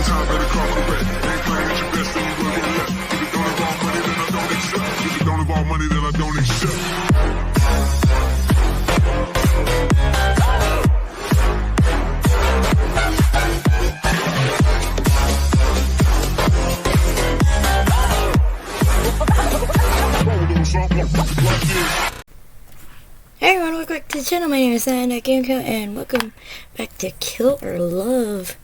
time, better call correct. Ain't playing at your best, then you will get left. If it don't involve money, then I don't accept. If it don't involve money, then I don't accept. Hey everyone, welcome back to the channel. My name is Anna Gameco, and welcome back to Kill or Love.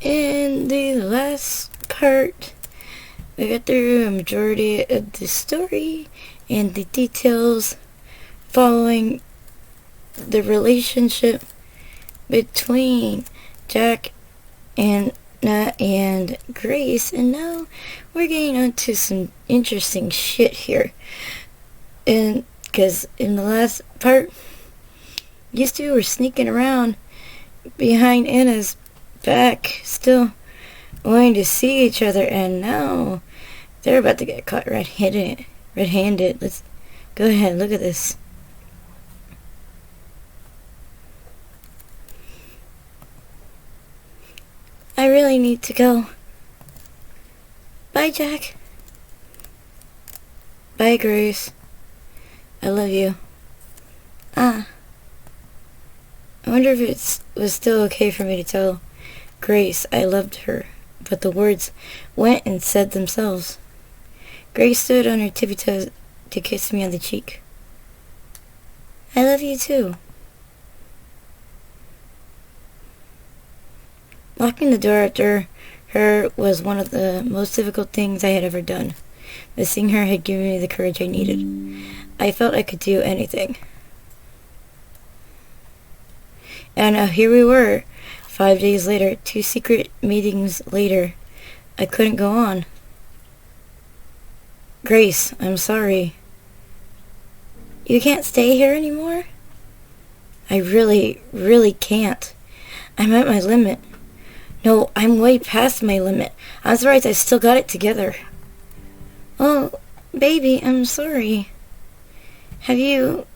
In the last part, we got through a majority of the story and the details following the relationship between Jack and Nat and Grace, and now we're getting onto some interesting shit here. And because in the last part, these two were sneaking around behind Anna's back, still wanting to see each other, and now they're about to get caught red-handed. Let's go ahead and look at this. I really need to go. Bye, Jack. Bye, Grace. I love you. I wonder if it was still okay for me to tell Grace I loved her, but the words went and said themselves. Grace stood on her tippy toes to kiss me on the cheek. I love you too. Locking the door after her was one of the most difficult things I had ever done, but seeing her had given me the courage I needed. I felt I could do anything. And here we were, 5 days later, 2 secret meetings later. I couldn't go on. Grace, I'm sorry. You can't stay here anymore? I really can't. I'm at my limit. No, I'm way past my limit. I'm surprised I still got it together. Oh, baby, I'm sorry. Have you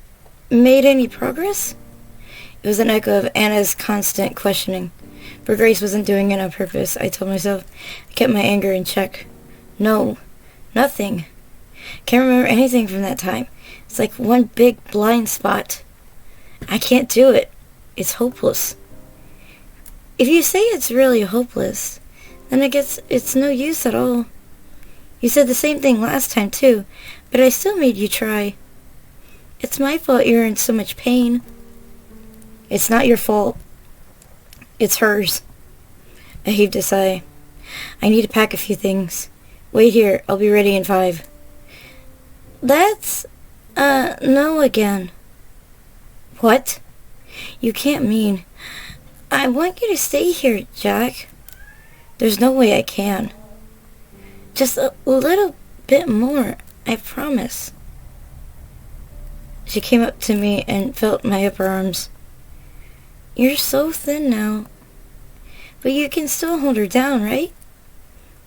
made any progress? It was an echo of Anna's constant questioning. But Grace wasn't doing it on purpose, I told myself. I kept my anger in check. No, nothing. Can't remember anything from that time. It's like one big blind spot. I can't do it. It's hopeless. If you say it's really hopeless, then I guess it's no use at all. You said the same thing last time too, but I still made you try. It's my fault you're in so much pain. It's not your fault. It's hers. I heaved a sigh. I need to pack a few things. Wait here. I'll be ready in 5. That's, no again. What? You can't mean. I want you to stay here, Jack. There's no way I can. Just a little bit more, I promise. She came up to me and felt my upper arms. You're so thin now. But you can still hold her down, right?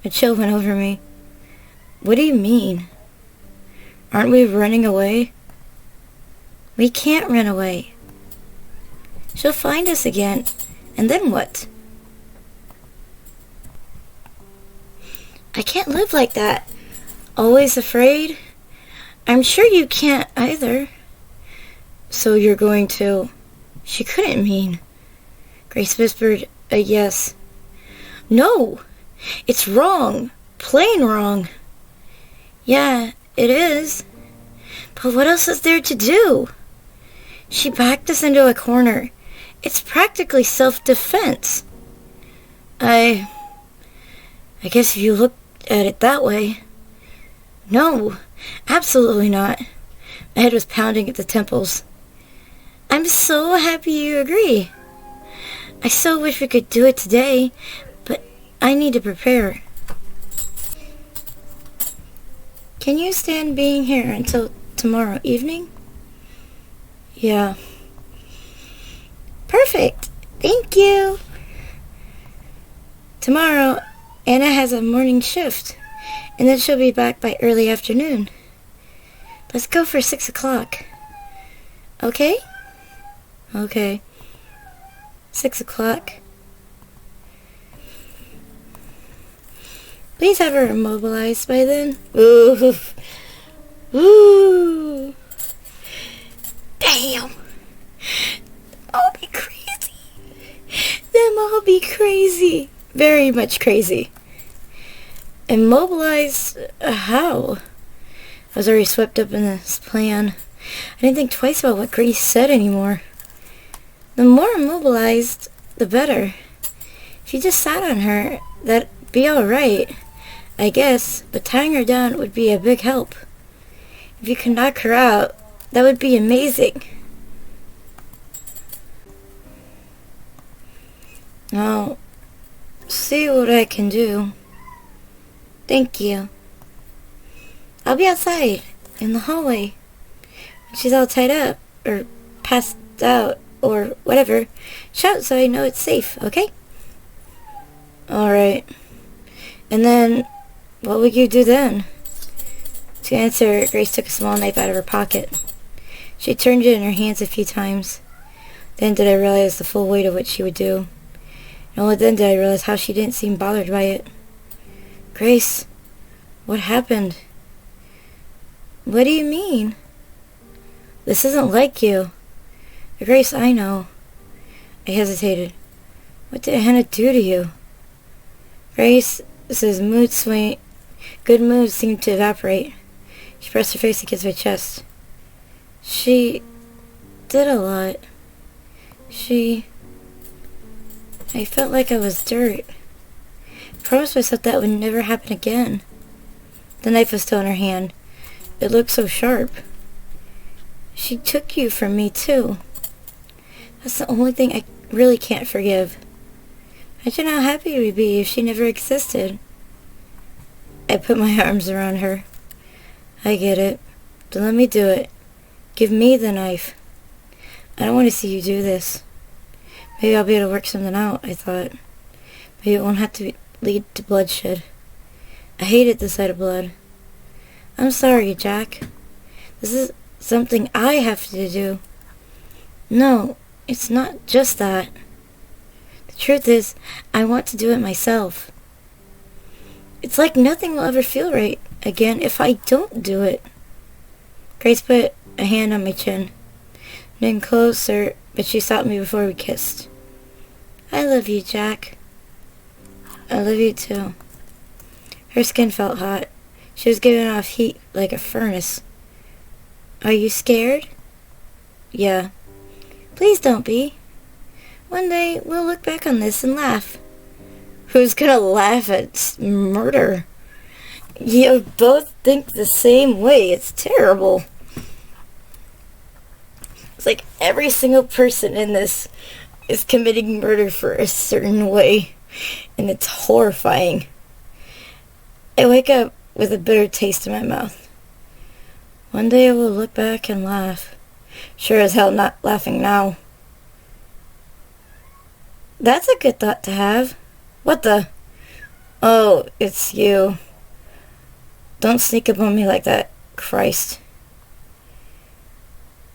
A chill went over me. What do you mean? Aren't we running away? We can't run away. She'll find us again. And then what? I can't live like that. Always afraid. I'm sure you can't either. So you're going to... She couldn't mean... Grace whispered a yes. No! It's wrong. Plain wrong. Yeah, it is. But what else is there to do? She backed us into a corner. It's practically self-defense. I guess if you look at it that way. No, absolutely not. My head was pounding at the temples. I'm so happy you agree. I so wish we could do it today, but I need to prepare. Can you stand being here until tomorrow evening? Yeah. Perfect. Thank you. Tomorrow, Anna has a morning shift, and then she'll be back by early afternoon. Let's go for 6 o'clock. Okay? Okay. 6 o'clock. Please have her immobilized by then. Ooh. Ooh. Damn. I'll be crazy. Them all be crazy. Very much crazy. Immobilized? How? I was already swept up in this plan. I didn't think twice about what Grace said anymore. The more immobilized, the better. If you just sat on her, that'd be alright, I guess, but tying her down would be a big help. If you could knock her out, that would be amazing. I'll see what I can do. Thank you. I'll be outside, in the hallway. When she's all tied up, or passed out, or whatever, shout so I know it's safe, okay? Alright. And then, what would you do then? To answer, Grace took a small knife out of her pocket. She turned it in her hands a few times. Then did I realize the full weight of what she would do. And only then did I realize how she didn't seem bothered by it. Grace, what happened? What do you mean? This isn't like you. The Grace I know. I hesitated. What did Hannah do to you? Grace's good mood seemed to evaporate. She pressed her face against my chest. She did a lot. I felt like I was dirt. I promised myself that would never happen again. The knife was still in her hand. It looked so sharp. She took you from me, too. That's the only thing I really can't forgive. Imagine how happy we'd be if she never existed. I put my arms around her. I get it. Then let me do it. Give me the knife. I don't want to see you do this. Maybe I'll be able to work something out, I thought. Maybe it won't have to lead to bloodshed. I hated the sight of blood. I'm sorry, Jack. This is something I have to do. No, it's not just that. The truth is, I want to do it myself. It's like nothing will ever feel right again if I don't do it. Grace put a hand on my chin. Then closer, but she stopped me before we kissed. I love you, Jack. I love you too. Her skin felt hot. She was giving off heat like a furnace. Are you scared? Yeah. Please don't be. One day we'll look back on this and laugh. Who's gonna laugh at murder? You both think the same way. It's terrible. It's like every single person in this is committing murder for a certain way. And it's horrifying. I wake up with a bitter taste in my mouth. One day I will look back and laugh. Sure as hell not laughing now. That's a good thought to have. What the? Oh, it's you. Don't sneak up on me like that, Christ.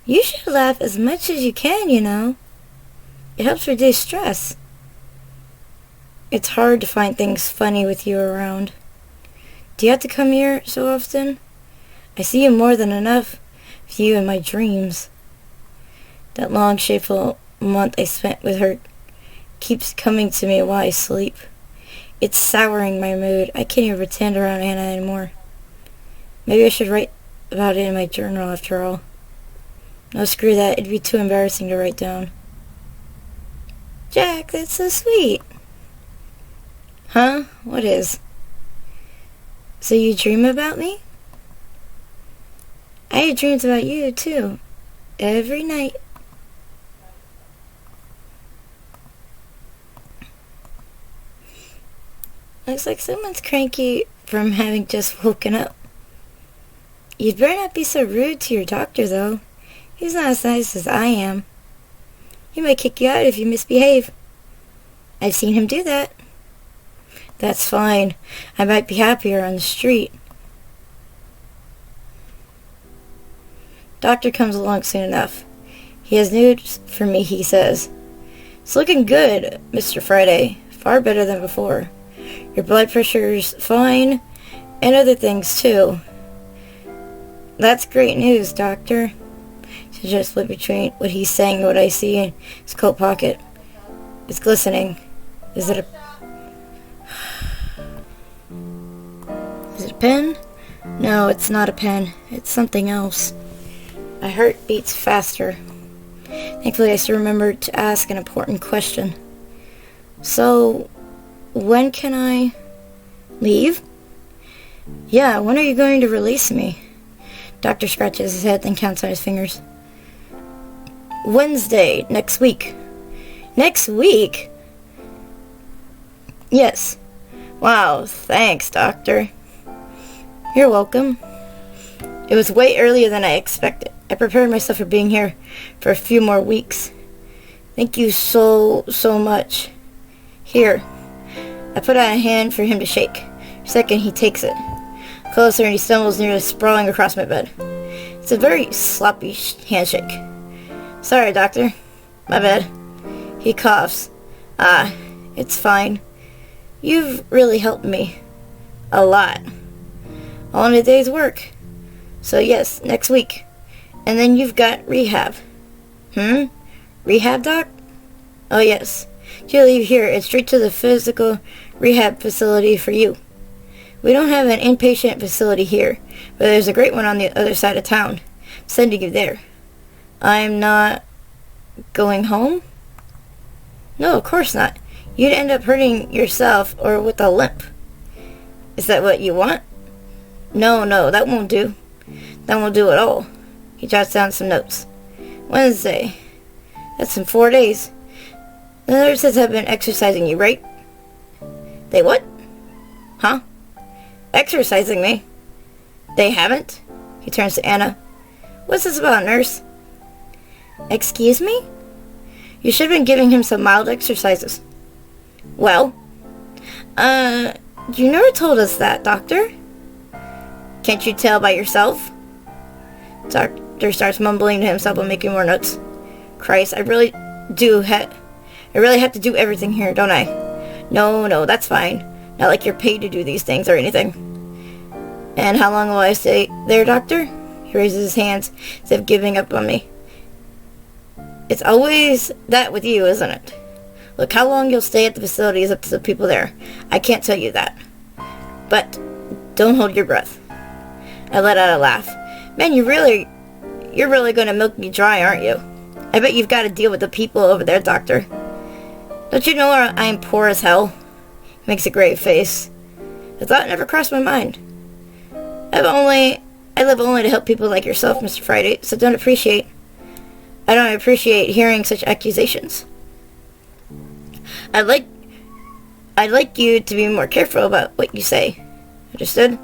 You should laugh as much as you can, you know. It helps reduce stress. It's hard to find things funny with you around. Do you have to come here so often? I see you more than enough of you in my dreams. That long, shameful month I spent with her keeps coming to me while I sleep. It's souring my mood. I can't even pretend around Hannah anymore. Maybe I should write about it in my journal after all. No, screw that. It'd be too embarrassing to write down. Jack, that's so sweet. Huh? What is? So you dream about me? I had dreams about you, too. Every night. Looks like someone's cranky from having just woken up. You'd better not be so rude to your doctor, though. He's not as nice as I am. He might kick you out if you misbehave. I've seen him do that. That's fine. I might be happier on the street. Doctor comes along soon enough. He has news for me, he says. It's looking good, Mr. Friday. Far better than before. Your blood pressure's fine, and other things too. That's great news, Doctor. She just flipped between what he's saying and what I see in his coat pocket. It's glistening. Is it a pen? No, it's not a pen. It's something else. My heart beats faster. Thankfully, I still remembered to ask an important question. So, when can I leave? Yeah, when are you going to release me? Doctor scratches his head, then counts on his fingers. Wednesday, next week. Next week? Yes. Wow, thanks, Doctor. You're welcome. It was way earlier than I expected. I prepared myself for being here for a few more weeks. Thank you so much. Here. I put out a hand for him to shake. Second, he takes it. Closer, and he stumbles nearly sprawling across my bed. It's a very sloppy handshake. Sorry, Doctor. My bad. He coughs. It's fine. You've really helped me. A lot. All in a day's work. So yes, next week. And then you've got rehab. Rehab, Doc? Oh yes. You leave here and straight to the physical rehab facility for you. We don't have an inpatient facility here, but there's a great one on the other side of town. I'm sending you there. I'm not going home? No, of course not. You'd end up hurting yourself or with a limp. Is that what you want? No, that won't do. That won't do at all. He jots down some notes. Wednesday. That's in 4 days. The nurses have been exercising you, right? They what? Huh? Exercising me? They haven't? He turns to Anna. What's this about, nurse? Excuse me? You should have been giving him some mild exercises. Well? You never told us that, Doctor. Can't you tell by yourself? Doctor starts mumbling to himself while making more notes. Christ, I really have to do everything here, don't I? No, that's fine. Not like you're paid to do these things or anything. And how long will I stay there, Doctor? He raises his hands as if giving up on me. It's always that with you, isn't it? Look, how long you'll stay at the facility is up to the people there. I can't tell you that. But don't hold your breath. I let out a laugh. Man, you're really going to milk me dry, aren't you? I bet you've got to deal with the people over there, Doctor. Don't you know I'm poor as hell? He makes a grave face. The thought never crossed my mind. I live only to help people like yourself, Mr. Friday, so I don't appreciate hearing such accusations. I'd like you to be more careful about what you say. Understood?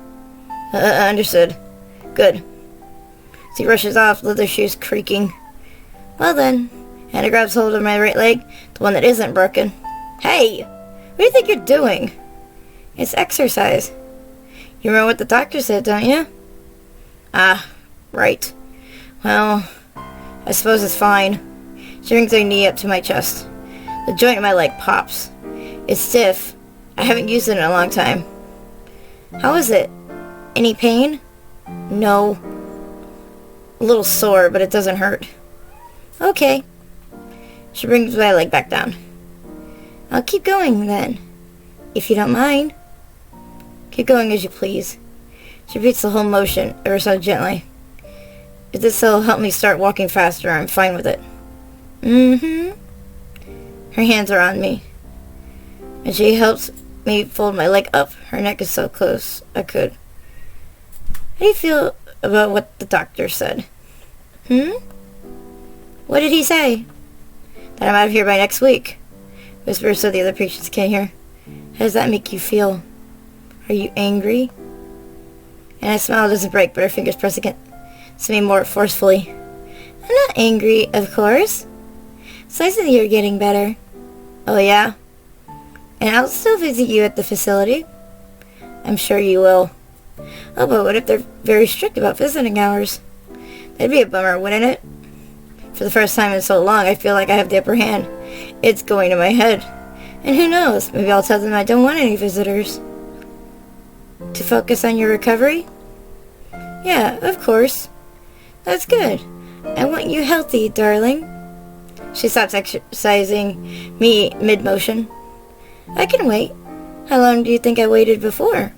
Understood. Good. As he rushes off, leather shoes creaking. Well then, Anna grabs hold of my right leg, the one that isn't broken. Hey! What do you think you're doing? It's exercise. You remember what the doctor said, don't you? Ah, right. Well, I suppose it's fine. She brings her knee up to my chest. The joint in my leg pops. It's stiff. I haven't used it in a long time. How is it? Any pain? No. A little sore, but it doesn't hurt. Okay. She brings my leg back down. I'll keep going then, if you don't mind. Keep going as you please. She repeats the whole motion ever so gently. If this will help me start walking faster, I'm fine with it. Her hands are on me, and she helps me fold my leg up. Her neck is so close I could. How do you feel about what the doctor said? What did he say? That I'm out of here by next week. Whispers so the other patients can't hear. How does that make you feel? Are you angry? And I smile doesn't break, but her fingers press against me more forcefully. I'm not angry, of course. It's nice that you're getting better. Oh yeah? And I'll still visit you at the facility. I'm sure you will. Oh, but what if they're very strict about visiting hours? That'd be a bummer, wouldn't it? For the first time in so long, I feel like I have the upper hand. It's going to my head. And who knows, maybe I'll tell them I don't want any visitors. To focus on your recovery? Yeah, of course. That's good. I want you healthy, darling. She stops exercising me mid-motion. I can wait. How long do you think I waited before?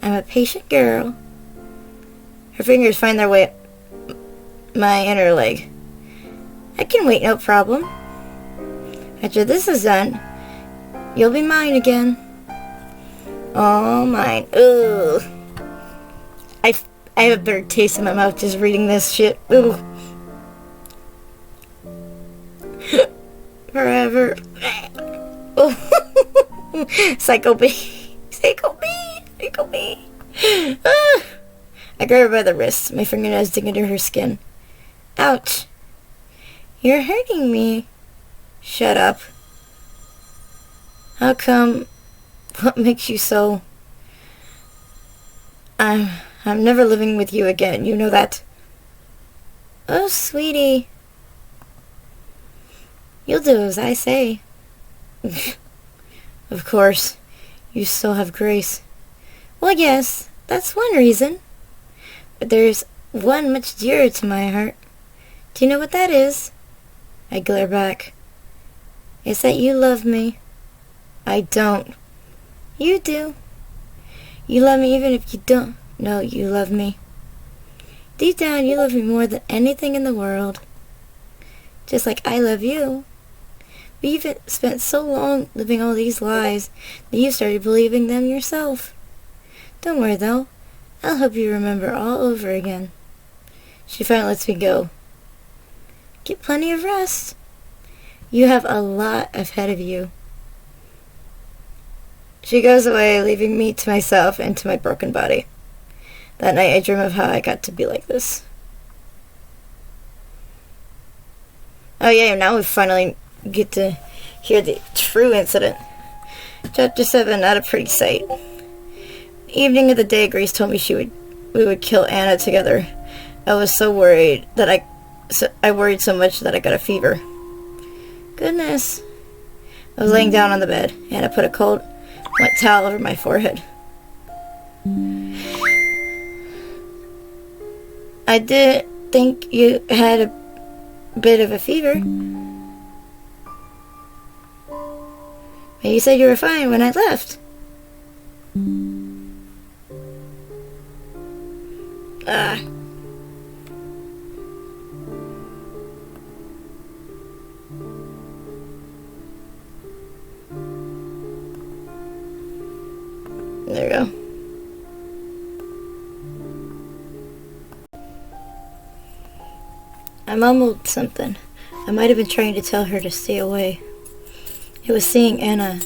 I'm a patient girl. Her fingers find their way up my inner leg. I can wait, no problem. After this is done, you'll be mine again. Oh, mine. Ugh. I have a bitter taste in my mouth just reading this shit. Ooh. Forever. Oh. Psycho B. Psycho B. Psycho B. Ah. I grab her by the wrist, my fingernails dig into her skin. Ouch. You're hurting me. Shut up. How come? What makes you so... I'm never living with you again, you know that? Oh, sweetie. You'll do as I say. Of course. You still have Grace. Well, yes, that's one reason. But there's one much dearer to my heart. Do you know what that is? I glare back. It's that you love me. I don't. You do. You love me even if you don't know you love me. Deep down, you love me more than anything in the world. Just like I love you. But you've spent so long living all these lies that you started believing them yourself. Don't worry, though. I'll help you remember all over again. She finally lets me go. Get plenty of rest. You have a lot ahead of you. She goes away, leaving me to myself and to my broken body. That night I dream of how I got to be like this. Oh yeah, now we finally get to hear the true incident. Chapter 7, not a pretty sight. The evening of the day Grace told me we would kill Anna together. I was so worried that I worried so much that I got a fever. Goodness. I was laying down on the bed. Anna put a cold wet towel over my forehead. I did think you had a bit of a fever. But you said you were fine when I left. Ah. There we go. I mumbled something. I might have been trying to tell her to stay away. It was seeing Anna,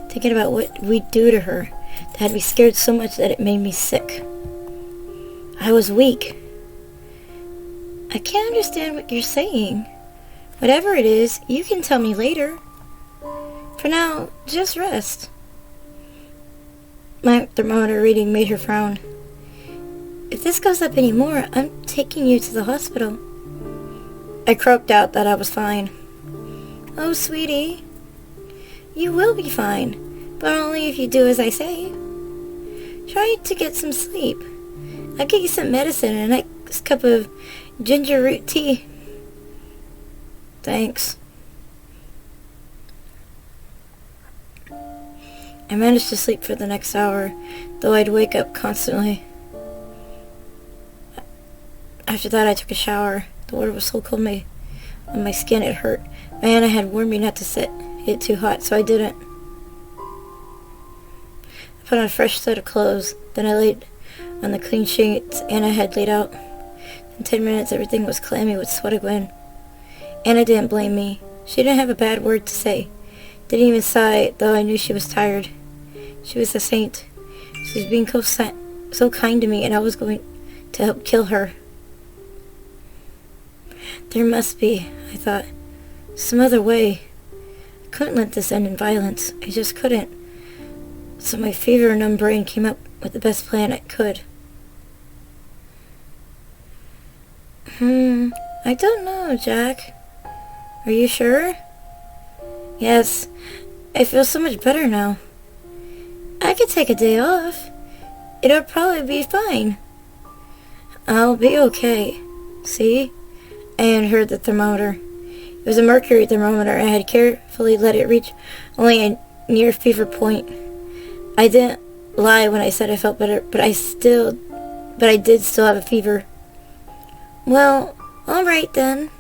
thinking about what we'd do to her, that had me scared so much that it made me sick. I was weak. I can't understand what you're saying. Whatever it is, you can tell me later. For now, just rest. My thermometer reading made her frown. If this goes up any more, I'm taking you to the hospital. I croaked out that I was fine. Oh, sweetie. You will be fine, but only if you do as I say. Try to get some sleep. I'll get you some medicine and a nice cup of ginger root tea. Thanks. I managed to sleep for the next hour, though I'd wake up constantly. After that, I took a shower. The water was so cold on my skin it hurt. My Anna had warned me not to set it too hot, so I didn't. I put on a fresh set of clothes. Then I laid on the clean sheets Anna had laid out. In 10 minutes, everything was clammy with sweat again. Anna didn't blame me. She didn't have a bad word to say. Didn't even sigh, though I knew she was tired. She was a saint. She was being so kind to me, and I was going to help kill her. There must be, I thought, some other way. I couldn't let this end in violence. I just couldn't. So my fever-numb brain came up with the best plan it could. I don't know, Jack. Are you sure? Yes. I feel so much better now. I could take a day off. It'll probably be fine. I'll be okay. See? Anne heard the thermometer. It was a mercury thermometer. I had carefully let it reach only a near fever point. I didn't lie when I said I felt better, but I did still have a fever. Well, all right then.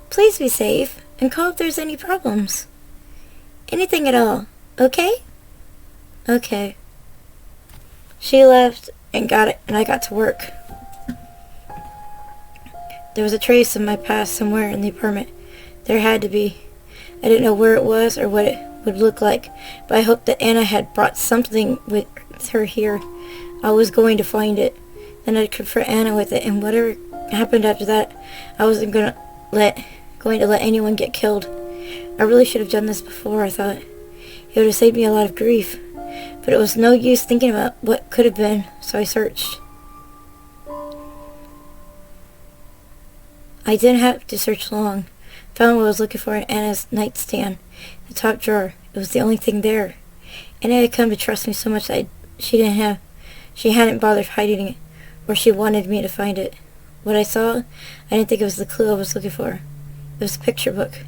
Please be safe and call if there's any problems. Anything at all, okay? Okay. She left and I got to work. There was a trace of my past somewhere in the apartment. There had to be. I didn't know where it was or what it would look like, but I hoped that Anna had brought something with her here. I was going to find it. Then I'd confront Anna with it, and whatever happened after that, I wasn't going to let anyone get killed. I really should have done this before, I thought. It would have saved me a lot of grief. But it was no use thinking about what could have been, so I searched. I didn't have to search long. Found what I was looking for in Anna's nightstand, the top drawer. It was the only thing there. Anna had come to trust me so much that she hadn't bothered hiding it, or she wanted me to find it. What I saw, I didn't think it was the clue I was looking for. It was a picture book.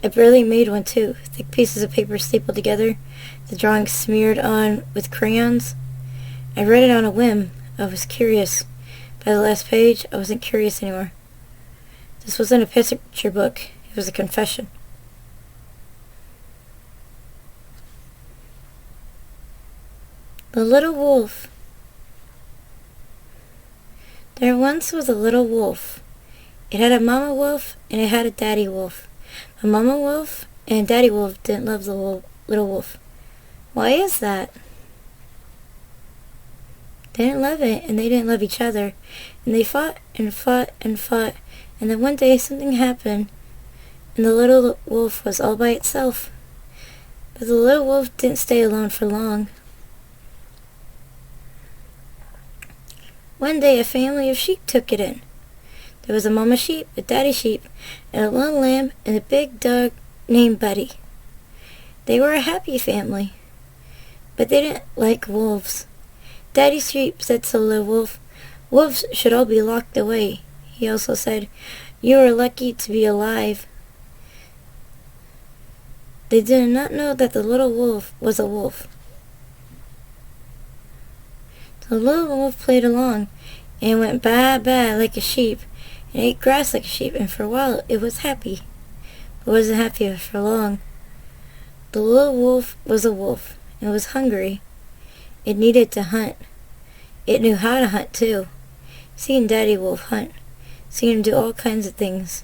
I barely made one, too. Thick pieces of paper stapled together, the drawings smeared on with crayons. I read it on a whim. I was curious. By the last page, I wasn't curious anymore. This wasn't a picture book. It was a confession. The Little Wolf. There once was a little wolf. It had a mama wolf and it had a daddy wolf. A mama wolf and daddy wolf didn't love the little wolf. Why is that? They didn't love it and they didn't love each other. And they fought and fought and fought. And then one day something happened and the little wolf was all by itself. But the little wolf didn't stay alone for long. One day a family of sheep took it in. There was a mama sheep, a daddy sheep, and a little lamb, and a big dog named Buddy. They were a happy family, but they didn't like wolves. Daddy sheep said to the little wolf, "Wolves should all be locked away." He also said, "You are lucky to be alive." They did not know that the little wolf was a wolf. The little wolf played along and went baa-baa like a sheep and ate grass like a sheep, and for a while it was happy. But it wasn't happy for long. The little wolf was a wolf and was hungry. It needed to hunt. It knew how to hunt too. Seeing Daddy Wolf hunt, seeing him do all kinds of things.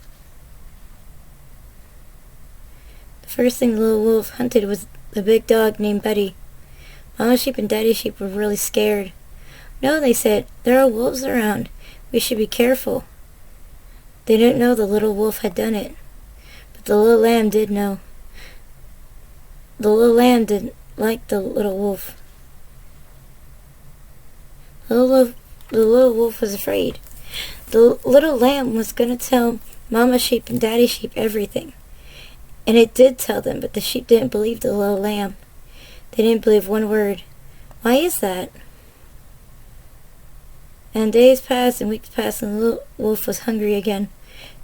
The first thing the little wolf hunted was the big dog named Buddy. Mama sheep and Daddy sheep were really scared. "No," they said, "there are wolves around. We should be careful." They didn't know the little wolf had done it. But the little lamb did know. The little lamb didn't like the little wolf. The little wolf was afraid. The little lamb was going to tell Mama sheep and Daddy sheep everything. And it did tell them, but the sheep didn't believe the little lamb. They didn't believe one word. Why is that? And days passed and weeks passed and the little wolf was hungry again.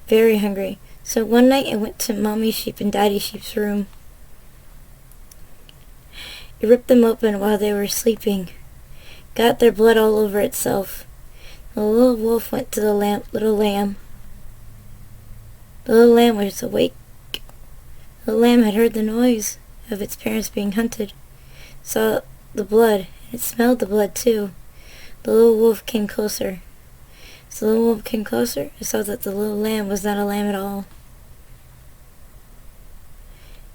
Very hungry. So one night it went to Mommy sheep and Daddy sheep's room. It ripped them open while they were sleeping. Got their blood all over itself. The little wolf went to the little lamb. The little lamb was awake. The lamb had heard the noise of its parents being hunted. Saw the blood. It smelled the blood too. The little wolf came closer. As the little wolf came closer, it saw that the little lamb was not a lamb at all.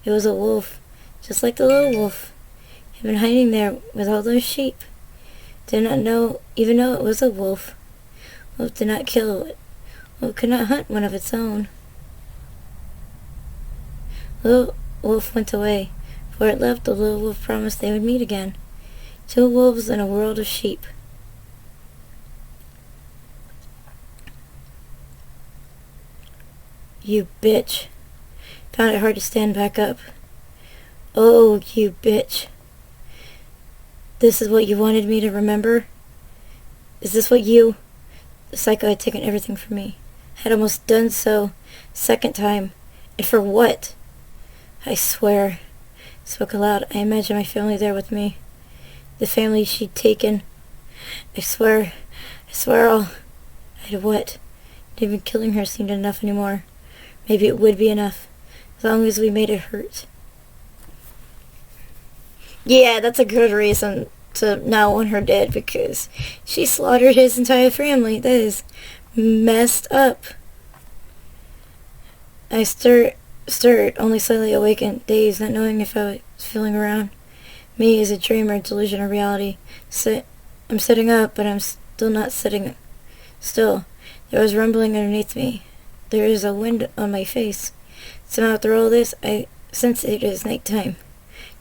It was a wolf, just like the little wolf. It had been hiding there with all those sheep. Did not know, even though it was a wolf. Wolf did not kill it. Wolf could not hunt one of its own. The little wolf went away. Before it left, the little wolf promised they would meet again. 2 wolves in a world of sheep. "You bitch." Found it hard to stand back up. Oh, you bitch. This is what you wanted me to remember? Is this what you, the psycho, had taken everything from me? Had almost done so, second time. And for what? I swear. Spoke aloud. I imagine my family there with me. The family she'd taken. I swear all. I'd what? Even killing her seemed enough anymore. Maybe it would be enough. As long as we made it hurt. Yeah, that's a good reason to not want her dead, because she slaughtered his entire family. That is messed up. I stirred, only slightly awakened, dazed, not knowing if I was feeling around. Me is a dream or delusion or reality. I'm sitting up, but I'm still not sitting still. There was rumbling underneath me. There is a wind on my face. Somehow through all this, I sense it is nighttime.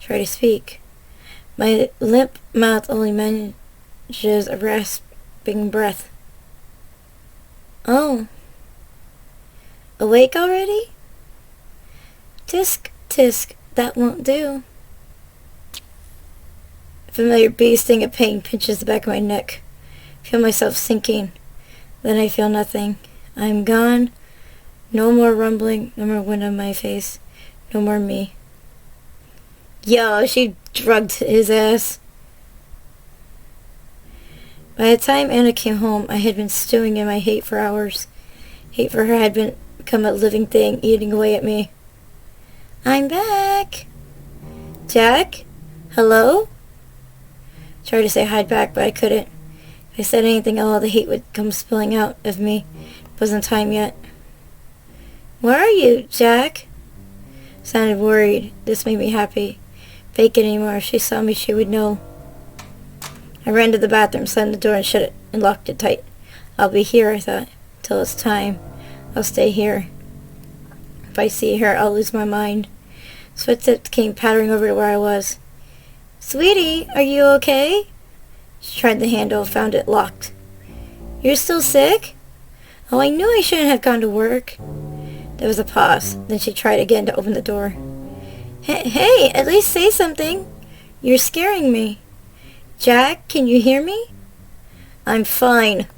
Try to speak. My limp mouth only manages a rasping breath. Oh. Awake already? Tisk, tisk, that won't do. A familiar bee sting of pain pinches the back of my neck. I feel myself sinking. Then I feel nothing. I'm gone. No more rumbling, no more wind on my face, no more me. Yo, she drugged his ass. By the time Anna came home, I had been stewing in my hate for hours. Hate for her had become a living thing, eating away at me. I'm back. Jack? Hello? Tried to say hi back, but I couldn't. If I said anything, all the hate would come spilling out of me. It wasn't time yet. Where are you, Jack? Sounded worried. This made me happy. Fake it anymore. If she saw me, she would know. I ran to the bathroom, slammed the door, and shut it, and locked it tight. I'll be here, I thought, till it's time. I'll stay here. If I see her, I'll lose my mind. Footsteps came pattering over to where I was. Sweetie, are you okay? She tried the handle, found it locked. You're still sick? Oh, I knew I shouldn't have gone to work. There was a pause. Then she tried again to open the door. Hey, at least say something. You're scaring me. Jack, can you hear me? I'm fine.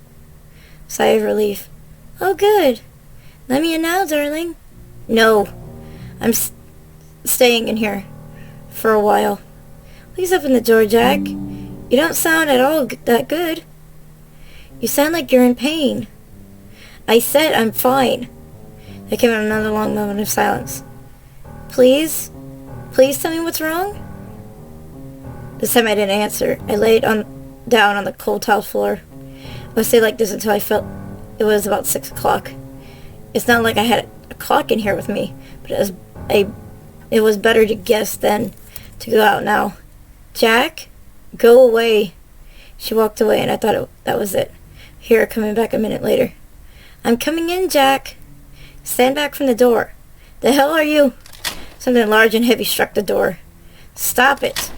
Sigh of relief. Oh, good. Let me in now, darling. No. I'm staying in here. For a while. Please open the door, Jack. You don't sound at all that good. You sound like you're in pain. I said I'm fine. There came another long moment of silence. Please tell me what's wrong? This time I didn't answer. I laid down on the cold tile floor. I would stay like this until I felt it was about 6 o'clock. It's not like I had a clock in here with me, but it was better to guess than to go out now. Jack, go away. She walked away, and I thought that was it. Hear her coming back a minute later. I'm coming in, Jack. Stand back from the door. The hell are you? Something large and heavy struck the door. Stop it.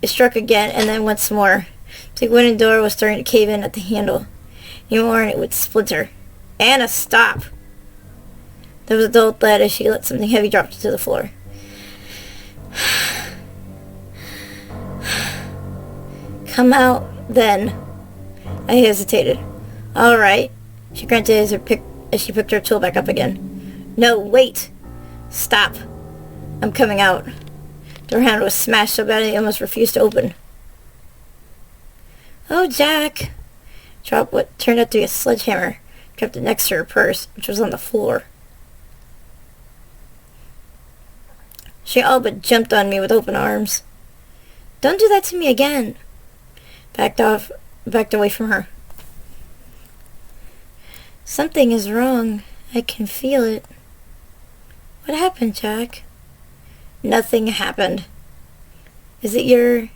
It struck again, and then once more. The wooden door was starting to cave in at the handle. Any more and it would splinter. Anna, stop! There was a dull thud as she let something heavy drop to the floor. Come out, then. I hesitated. All right. She grunted as she picked her tool back up again. No, wait! Stop! I'm coming out. The hand was smashed so badly it almost refused to open. Oh, Jack! Dropped what turned out to be a sledgehammer, kept it next to her purse, which was on the floor. She all but jumped on me with open arms. Don't do that to me again. Backed away from her. Something is wrong. I can feel it. What happened, Jack? Nothing happened. Is it your...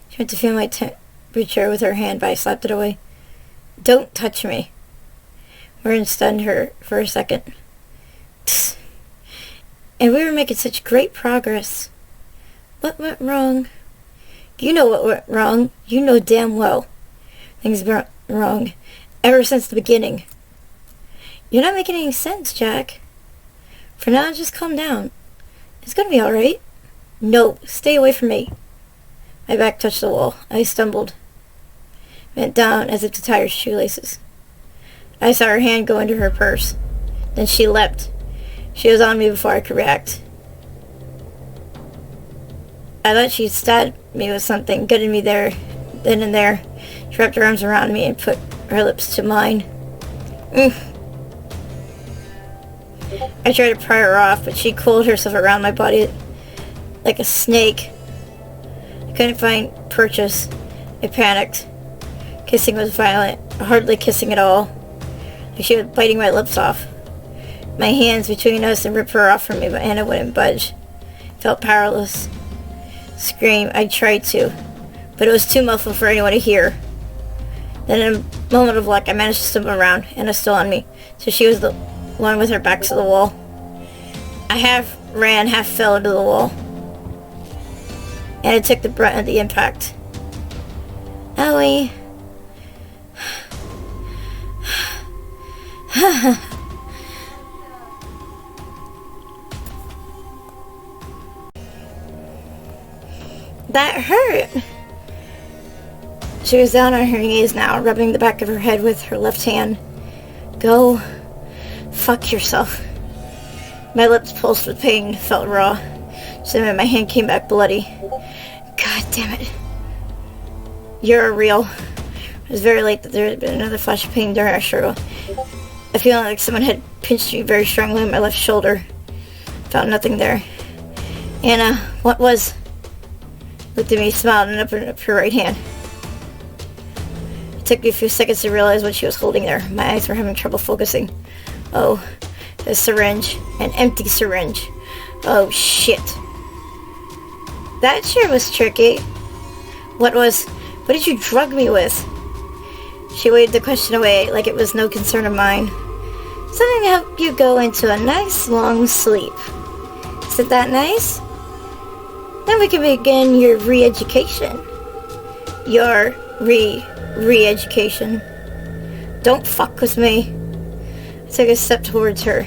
She went to feel my temperature with her hand, but I slapped it away. Don't touch me. Words stunned her for a second. Psst. And we were making such great progress. What went wrong? You know what went wrong. You know damn well. Things went wrong ever since the beginning. You're not making any sense, Jack. For now, just calm down. It's gonna be alright. No, stay away from me. My back touched the wall. I stumbled. Bent down as if to tie her shoelaces. I saw her hand go into her purse. Then she leapt. She was on me before I could react. I thought she'd stabbed me with something, gutted me there, then and there. She wrapped her arms around me and put her lips to mine. I tried to pry her off, but she coiled herself around my body like a snake. I couldn't find purchase. I panicked. Kissing was violent, hardly kissing at all. Like she was biting my lips off. My hands between us and ripped her off from me, but Anna wouldn't budge. I felt powerless. Scream. I tried to, but it was too muffled for anyone to hear. Then in a moment of luck, I managed to stumble around. Anna still on me, so she was the one with her back to the wall. I half ran, half fell into the wall. Anna took the brunt of the impact. Owie. That hurt. She was down on her knees now, rubbing the back of her head with her left hand. Go fuck yourself. My lips pulsed with pain, felt raw. So my hand came back bloody. God damn it. You're real. It was very late that there had been another flash of pain during our struggle. I feel like someone had pinched me very strongly on my left shoulder. Felt nothing there. Anna, what was... Looked at me, smiled, and opened up her right hand. It took me a few seconds to realize what she was holding there. My eyes were having trouble focusing. Oh, a syringe. An empty syringe. Oh, shit. That sure was tricky. What did you drug me with? She waved the question away like it was no concern of mine. Something to help you go into a nice long sleep. Isn't that nice? Then we can begin your re-education. Your re-education. Don't fuck with me. I took a step towards her.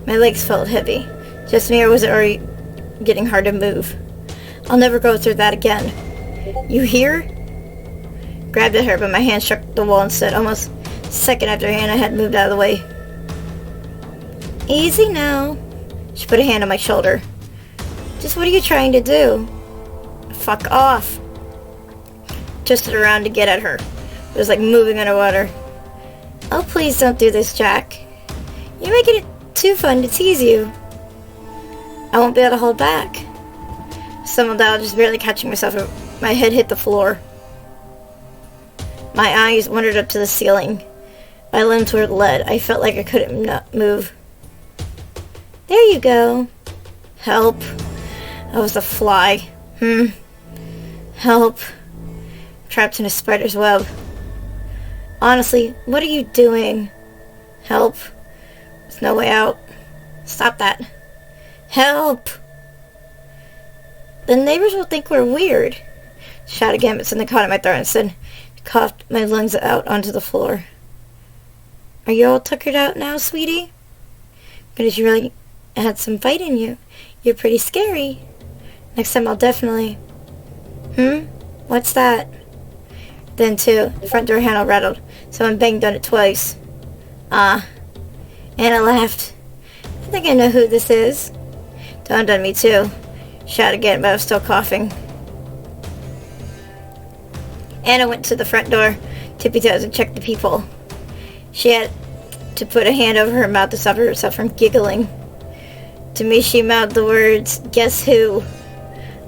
My legs felt heavy. Just me, or was it already getting hard to move? I'll never go through that again. You hear? Grabbed at her, but my hand struck the wall instead, almost a second after Hannah had moved out of the way. Easy now. She put a hand on my shoulder. Just what are you trying to do? Fuck off. Twisted around to get at her. It was like moving underwater. Oh, please don't do this, Jack. You're making it too fun to tease you. I won't be able to hold back. Stumbled out, just barely catching myself. My head hit the floor. My eyes wandered up to the ceiling. My limbs were lead. I felt like I couldn't not move. There you go. Help. I was a fly. Help. Trapped in a spider's web. Honestly, what are you doing? Help. There's no way out. Stop that. Help. The neighbors will think we're weird. Shot again, but something caught at my throat and said, coughed my lungs out onto the floor. Are you all tuckered out now, sweetie? Because you really had some fight in you. You're pretty scary. Next time I'll definitely... What's that? Then, too, the front door handle rattled. Someone banged on it twice. Anna laughed. I think I know who this is. Dawned on me, too. Shot again, but I was still coughing. Anna went to the front door, tippy-toes, and checked the people. She had to put a hand over her mouth to stop herself from giggling. To me, she mouthed the words, "Guess who?"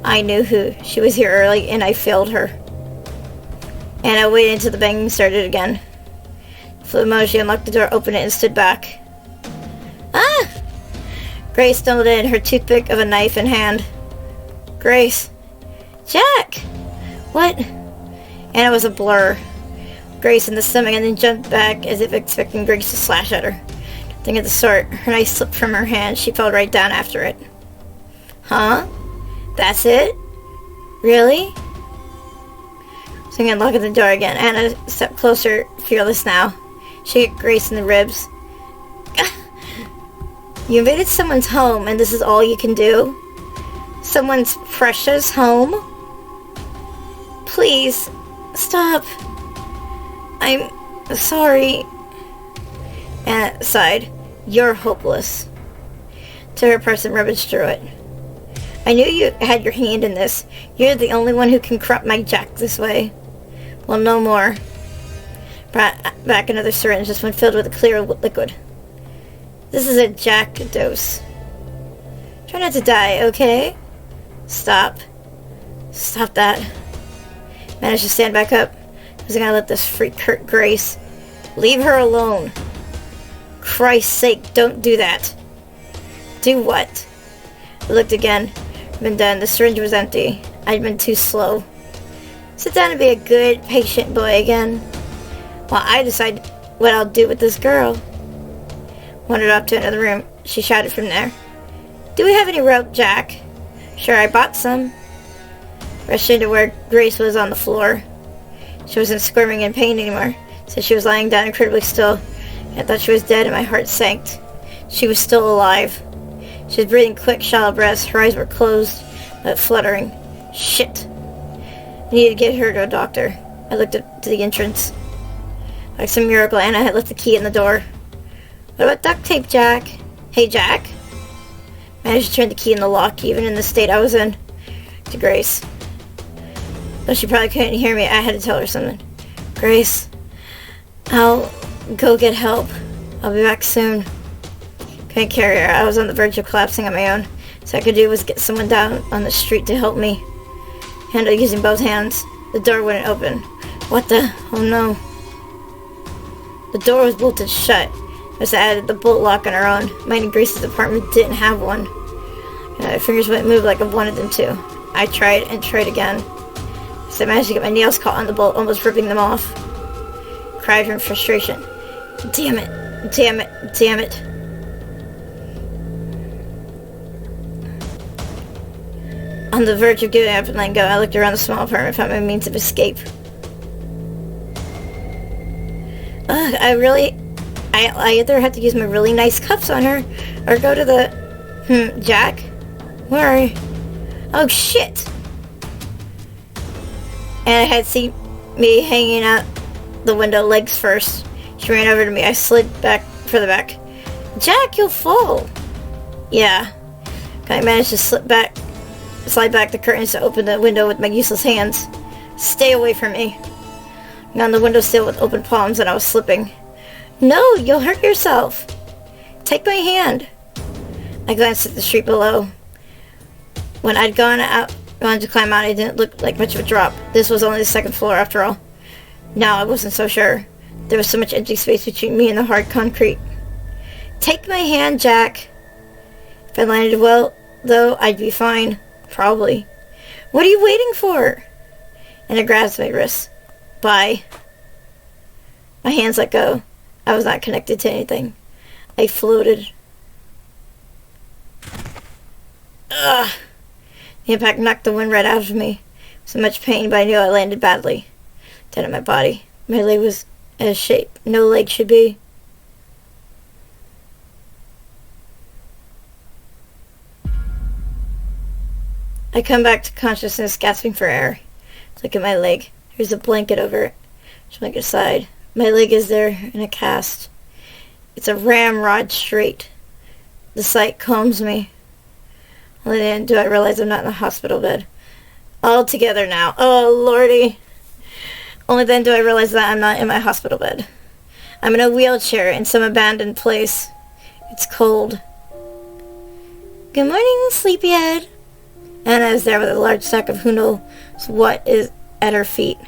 I knew who. She was here early, and I failed her. Anna waited until the banging started again. Flew she unlocked the door, opened it, and stood back. Ah! Grace stumbled in, her toothpick of a knife in hand. Grace. Jack! What? Anna was a blur. Grace in the stomach, and then jumped back as if expecting Grace to slash at her. Nothing of the sort. Her knife slipped from her hand. She fell right down after it. Huh? That's it? Really? Swinging and locking the door again. Anna stepped closer, fearless now. She hit Grace in the ribs. You invaded someone's home, and this is all you can do? someone's precious home? Please, stop. I'm sorry. Anna sighed. You're hopeless. To her person rummaged through it. I knew you had your hand in this. You're the only one who can corrupt my Jack this way. Well, no more. Brought back another syringe, this one filled with a clear liquid. This is a Jack dose. Try not to die, okay? Stop. Stop that. Managed to stand back up. I wasn't gonna let this freak hurt Grace. Leave her alone. Christ's sake, don't do that. Do what? I looked again. Been done. The syringe was empty. I'd been too slow. Sit down and be a good, patient boy again. While I decide what I'll do with this girl. Wandered off to another room. She shouted from there. Do we have any rope, Jack? Sure, I bought some. Rushed into where Grace was on the floor. She wasn't squirming in pain anymore, so she was lying down incredibly still. I thought she was dead and my heart sank. She was still alive. She was breathing quick, shallow breaths. Her eyes were closed, but fluttering. Shit. I needed to get her to a doctor. I looked up to the entrance. Like some miracle, Anna had left the key in the door. What about duct tape, Jack? Hey, Jack? Managed to turn the key in the lock, even in the state I was in. To Grace. Though she probably couldn't hear me, I had to tell her something. Grace, I'll go get help. I'll be back soon. Couldn't carry her. I was on the verge of collapsing on my own. So I could do was get someone down on the street to help me. Handle using both hands. The door wouldn't open. What the? Oh no. The door was bolted shut. I was added the bolt lock on her own. Mine and Grace's apartment didn't have one. My fingers wouldn't move like I wanted them to. I tried and tried again. So I managed to get my nails caught on the bolt, almost ripping them off. Cried from frustration. Damn it. Damn it. Damn it. On the verge of giving up and letting go, I looked around the small apartment and found my means of escape. I either have to use my really nice cuffs on her, or go to the... Jack? Where are you? Oh, shit! And I had seen me hanging out the window, legs first. She ran over to me. I slid back for the back. Jack, you'll fall! Yeah. I managed to slide back the curtains to open the window with my useless hands. Stay away from me. I'm on the windowsill with open palms and I was slipping. No, you'll hurt yourself. Take my hand. I glanced at the street below. When I'd gone to climb out, it didn't look like much of a drop. This was only the second floor after all. Now I wasn't so sure. There was so much empty space between me and the hard concrete. Take my hand, Jack. If I landed well, though, I'd be fine. Probably. What are you waiting for? And I grasped my wrist. Bye. My hands let go. I was not connected to anything. I floated. Ugh. The impact knocked the wind right out of me. So much pain, but I knew I landed badly. Dead in my body. My leg was out of shape. No leg should be. I come back to consciousness, gasping for air. Look at my leg. There's a blanket over it. Just like aside. My leg is there in a cast. It's a ramrod straight. The sight calms me. Only then do I realize I'm not in the hospital bed. All together now. Oh, Lordy. Only then do I realize that I'm not in my hospital bed. I'm in a wheelchair in some abandoned place. It's cold. Good morning, sleepyhead. Anna is there with a large sack of who knows what is at her feet.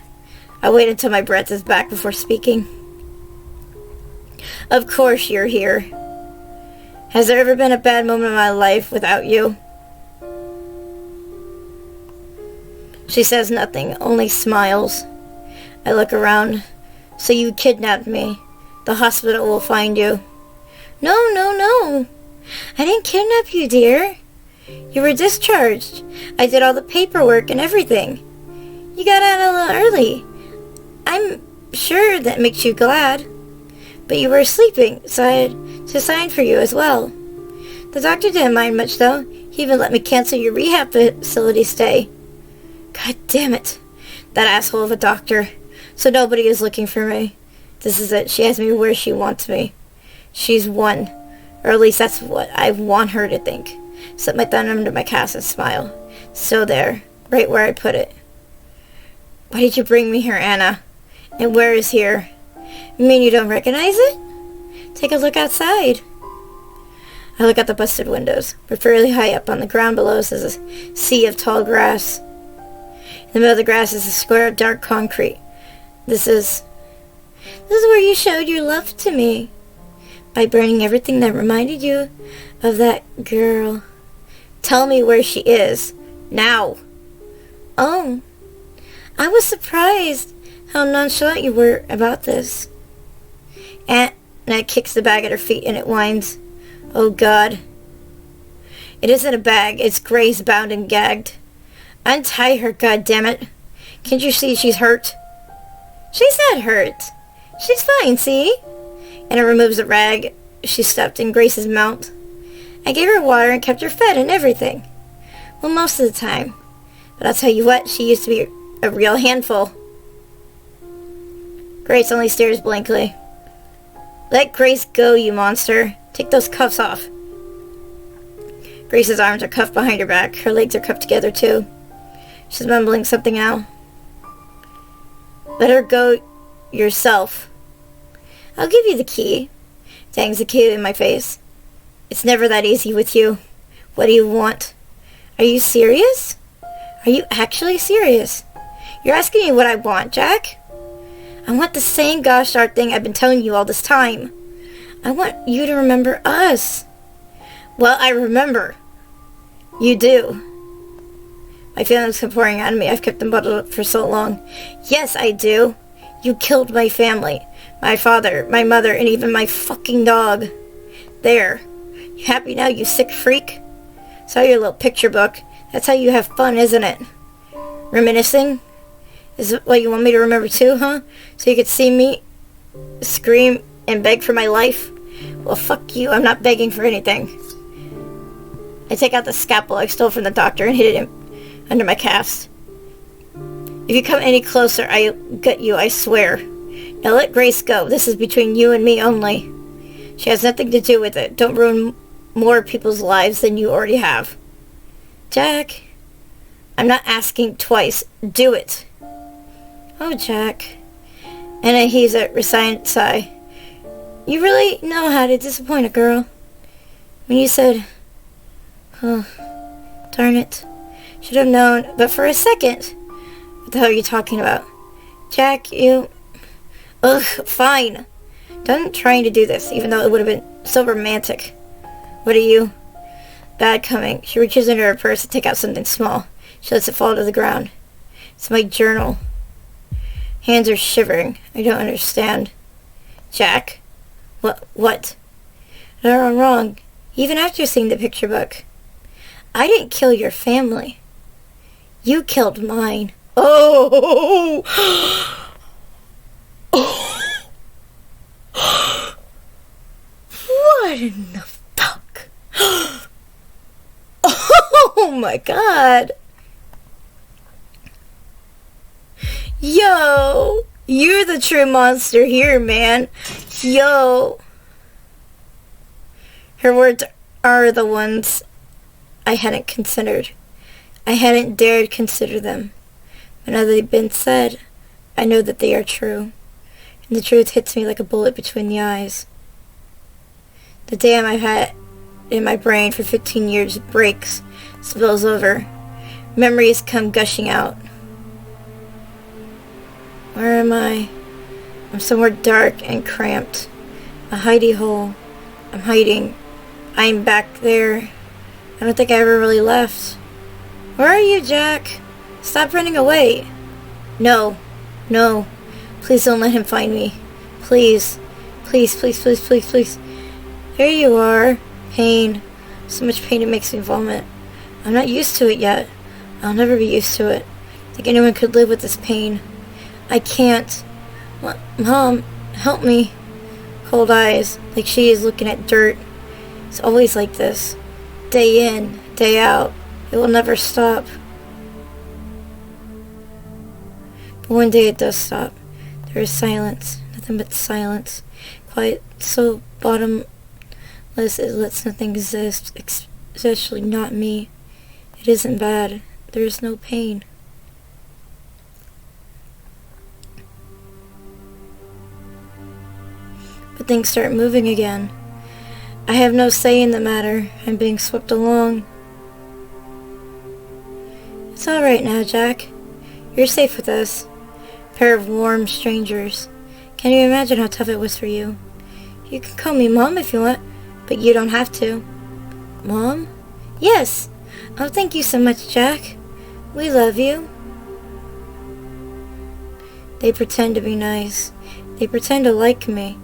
I wait until my breath is back before speaking. Of course you're here. Has there ever been a bad moment in my life without you? She says nothing, only smiles. I look around. So you kidnapped me. The hospital will find you. No. I didn't kidnap you, dear. You were discharged. I did all the paperwork and everything. You got out a little early. I'm sure that makes you glad. But you were sleeping, so I had to sign for you as well. The doctor didn't mind much, though. He even let me cancel your rehab facility stay. God damn it. That asshole of a doctor. So nobody is looking for me. This is it. She has me where she wants me. She's won. Or at least that's what I want her to think. Slip my thumb under my cast and smile. Still there. Right where I put it. Why did you bring me here, Anna? And where is here? You mean you don't recognize it? Take a look outside. I look out the busted windows. We're fairly high up. On the ground below us is a sea of tall grass. In the middle of the grass is a square of dark concrete. This is where you showed your love to me. By burning everything that reminded you of that girl. Tell me where she is. Now. Oh. I was surprised how nonchalant you were about this. Anna kicks the bag at her feet and it whines. Oh God. It isn't a bag. It's Grace bound and gagged. Untie her, goddammit. Can't you see she's hurt? She's not hurt. She's fine, see? Anna removes the rag she stuffed in Grace's mouth. I gave her water and kept her fed and everything. Well, most of the time. But I'll tell you what, she used to be a real handful. Grace only stares blankly. Let Grace go, you monster. Take those cuffs off. Grace's arms are cuffed behind her back. Her legs are cuffed together, too. She's mumbling something now. Let her go yourself. I'll give you the key. Dangs the key in my face. It's never that easy with you. What do you want? Are you serious? Are you actually serious? You're asking me what I want, Jack? I want the same gosh darn thing I've been telling you all this time. I want you to remember us. Well, I remember. You do. My feelings come pouring out of me. I've kept them bottled up for so long. Yes, I do. You killed my family. My father, my mother, and even my fucking dog. There. You happy now, you sick freak? Saw your little picture book. That's how you have fun, isn't it? Reminiscing? Is it what you want me to remember too, huh? So you could see me scream and beg for my life? Well, fuck you. I'm not begging for anything. I take out the scalpel I stole from the doctor and hid it under my cast. If you come any closer, I'll gut you, I swear. Now let Grace go. This is between you and me only. She has nothing to do with it. Don't ruin more people's lives than you already have. Jack, I'm not asking twice. Do it. Oh, Jack. Anna heaves a resigned sigh. You really know how to disappoint a girl. When you said, oh, darn it. Should have known, but for a second. What the hell are you talking about? Jack, you... Ugh, fine. Done trying to do this, even though it would have been so romantic. What are you? Bad coming. She reaches into her purse to take out something small. She lets it fall to the ground. It's my journal. Hands are shivering. I don't understand. Jack? What? No, I'm wrong. Even after seeing the picture book. I didn't kill your family. You killed mine. Oh! What in the fuck? Oh my God. Yo, you're the true monster here, man. Yo. Her words are the ones I hadn't considered. I hadn't dared consider them. But now they've been said, I know that they are true. And the truth hits me like a bullet between the eyes. The dam I've had in my brain for 15 years breaks, spills over. Memories come gushing out. Where am I? I'm somewhere dark and cramped. A hidey hole. I'm hiding. I'm back there. I don't think I ever really left. Where are you, Jack? Stop running away. No. Please don't let him find me. Please. Please. There you are. Pain. So much pain it makes me vomit. I'm not used to it yet. I'll never be used to it. I think anyone could live with this pain. I can't. Mom, help me. Cold eyes, like she is looking at dirt. It's always like this. Day in, day out. It will never stop. But one day it does stop. There is silence. Nothing but silence. Quiet so bottomless it lets nothing exist, especially not me. It isn't bad. There is no pain. But things start moving again. I have no say in the matter. I'm being swept along. It's all right now, Jack. You're safe with us. A pair of warm strangers. Can you imagine how tough it was for you? You can call me Mom if you want, but you don't have to. Mom? Yes. Oh, thank you so much, Jack. We love you. They pretend to be nice. They pretend to like me.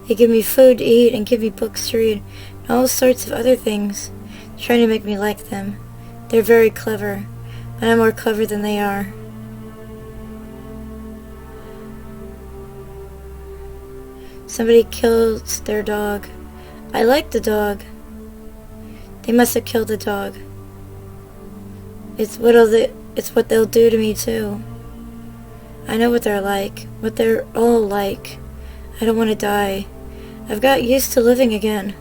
They give me food to eat and give me books to read and all sorts of other things, trying to make me like them. They're very clever, but I'm more clever than they are. Somebody kills their dog. I like the dog. They must have killed the dog. It's what they'll do to me too. I know what they're like, what they're all like. I don't want to die. I've got used to living again.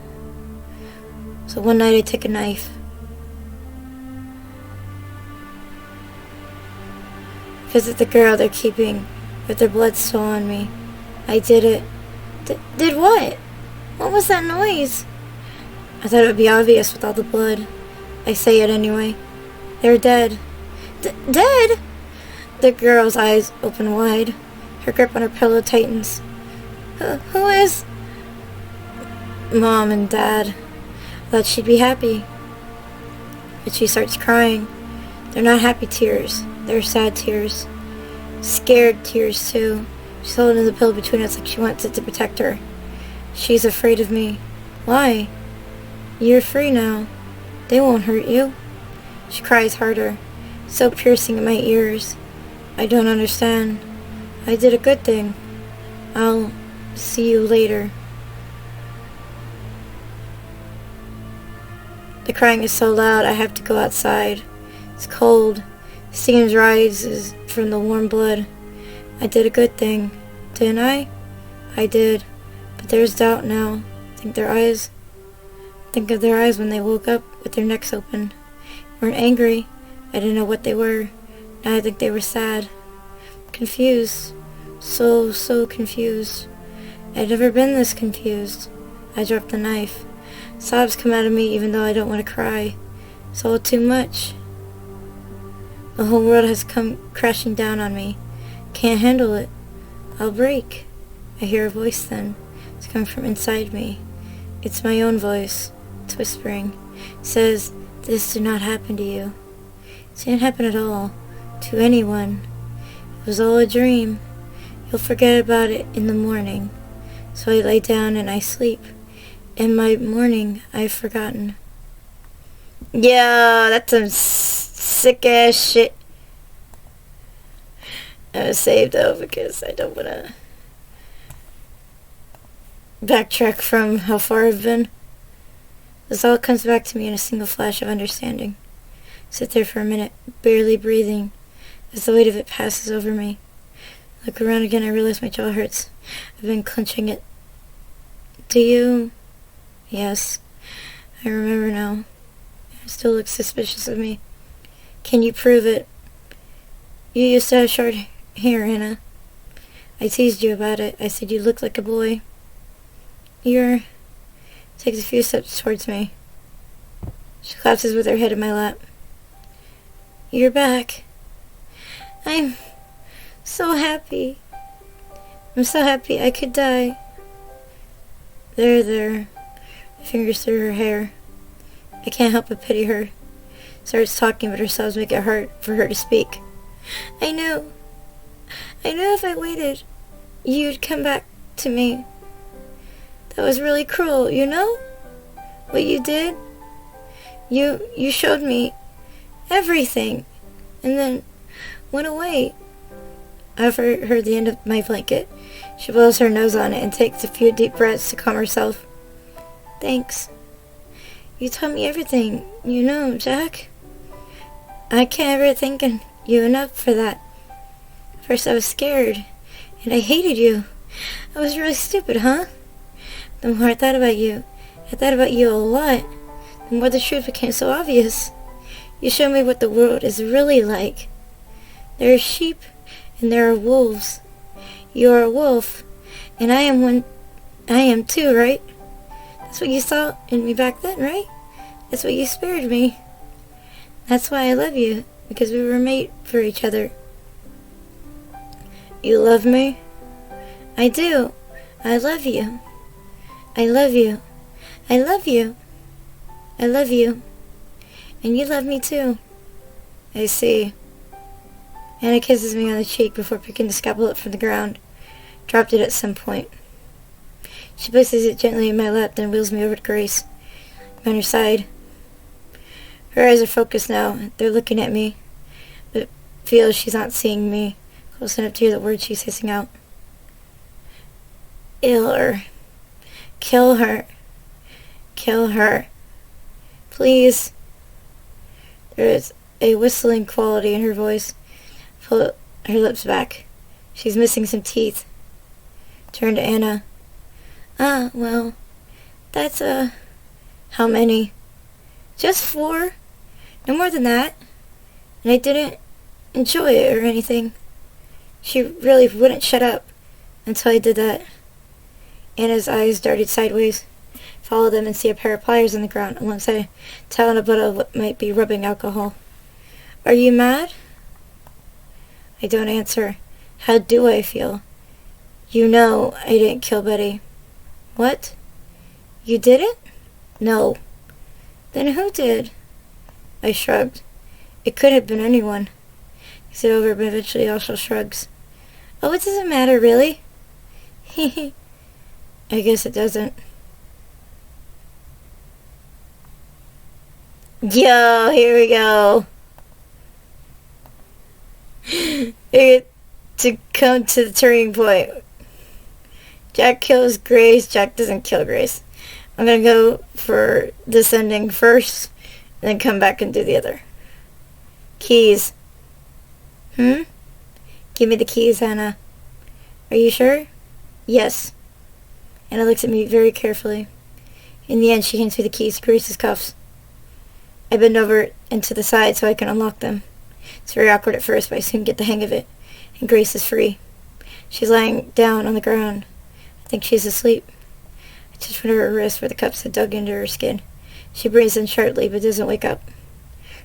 So one night I took a knife. Visit the girl they're keeping, with their blood still on me. I did it. Did what? What was that noise? I thought it would be obvious with all the blood. I say it anyway. They're dead. Dead? The girl's eyes open wide. Her grip on her pillow tightens. Who is? Mom and Dad. I thought she'd be happy. But she starts crying. They're not happy tears. They're sad tears. Scared tears, too. She's holding the pillow between us like she wants it to protect her. She's afraid of me. Why? You're free now. They won't hurt you. She cries harder, so piercing in my ears. I don't understand. I did a good thing. I'll see you later. The crying is so loud I have to go outside. It's cold. Steam rises from the warm blood. I did a good thing, didn't I? I did, but there's doubt now. Think of their eyes when they woke up with their necks open. They weren't angry. I didn't know what they were. Now I think they were sad. Confused. So confused. I'd never been this confused. I dropped the knife. Sobs come out of me even though I don't want to cry. It's all too much. The whole world has come crashing down on me. Can't handle it. I'll break. I hear a voice then. It's coming from inside me. It's my own voice. It's whispering. It says, this did not happen to you. It didn't happen at all. To anyone. It was all a dream. You'll forget about it in the morning. So I lay down and I sleep. In my morning, I've forgotten. Yeah, that's some sick ass shit. I was saved though because I don't want to backtrack from how far I've been. This all comes back to me in a single flash of understanding. Sit there for a minute, barely breathing, as the weight of it passes over me. Look around again, I realize my jaw hurts. I've been clenching it. Do you? Yes. I remember now. It still looks suspicious of me. Can you prove it? You used to have short hair, Hannah. I teased you about it. I said you looked like a boy. Takes a few steps towards me. She collapses with her head in my lap. You're back. I'm so happy. I'm so happy I could die. There. My fingers through her hair. I can't help but pity her. Starts talking, but her sobs make it hard for her to speak. I knew if I waited, you'd come back to me. That was really cruel, you know? What you did? You showed me everything, and then went away. I offer her the end of my blanket. She blows her nose on it and takes a few deep breaths to calm herself. Thanks. You taught me everything, Jack. I can't ever thank you enough for that. First I was scared, and I hated you. I was really stupid, huh? The more I thought about you a lot, the more the truth became so obvious. You showed me what the world is really like. There are sheep, and there are wolves. You are a wolf, and I am one. I am too, right? That's what you saw in me back then, right? That's what you spared me. That's why I love you, because we were made for each other. You love me? I do. I love you. I love you. I love you. I love you. And you love me too. I see. Anna kisses me on the cheek before picking the scalpel up from the ground. Dropped it at some point. She places it gently in my lap, then wheels me over to Grace. I'm on her side. Her eyes are focused now. They're looking at me, but feel she's not seeing me. Close enough to hear the words she's hissing out. Ill her. Kill her. Kill her. Please. There is a whistling quality in her voice. Pull her lips back. She's missing some teeth. Turn to Anna. Well, that's, how many? Just 4. No more than that. And I didn't enjoy it or anything. She really wouldn't shut up until I did that. Anna's eyes darted sideways. Follow them and see a pair of pliers on the ground alongside a towel and a bottle of what might be rubbing alcohol. Are you mad? I don't answer. How do I feel? You know I didn't kill Betty. What? You didn't? No. Then who did? I shrugged. It could have been anyone. He said over, but eventually also shrugs. Oh, it doesn't matter, really? I guess it doesn't. Yo, here we go. To come to the turning point. Jack kills Grace. Jack doesn't kill Grace. I'm gonna go for this ending first, and then come back and do the other. Keys. Give me the keys, Anna. Are you sure? Yes. Anna looks at me very carefully. In the end, she hands me the keys to Grace's cuffs. I bend over and to the side so I can unlock them. It's very awkward at first, but I soon get the hang of it, and Grace is free. She's lying down on the ground. I think she's asleep. I touch one of her wrists where the cuffs had dug into her skin. She breathes in sharply, but doesn't wake up.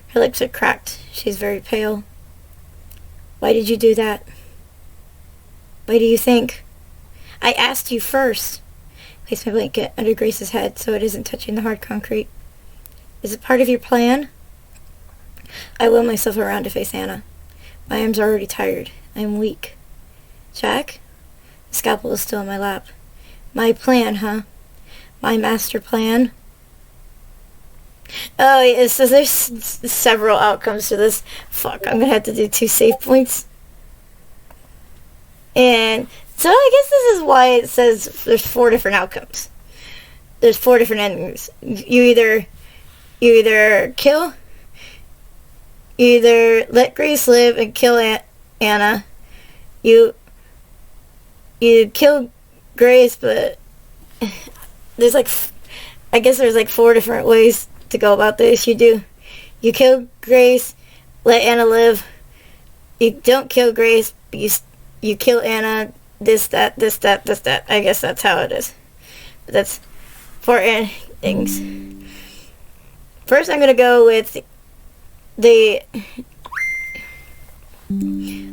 Her lips are cracked. She's very pale. Why did you do that? Why do you think? I asked you first. I place my blanket under Grace's head so it isn't touching the hard concrete. Is it part of your plan? I wheel myself around to face Anna. My arms are already tired. I'm weak. Jack? The scalpel is still in my lap. My plan, huh? My master plan? Oh, yeah, so there's several outcomes to this. Fuck, I'm gonna have to do 2 save points. And so I guess this is why it says there's 4 different outcomes. There's 4 different endings. You either kill, you either let Grace live and kill Anna. You kill Grace, but there's I guess there's 4 different ways to go about this. You kill Grace, let Anna live. You don't kill Grace, but you kill Anna. This, that. I guess that's how it is. But that's 4 endings. First, I'm gonna go with I'm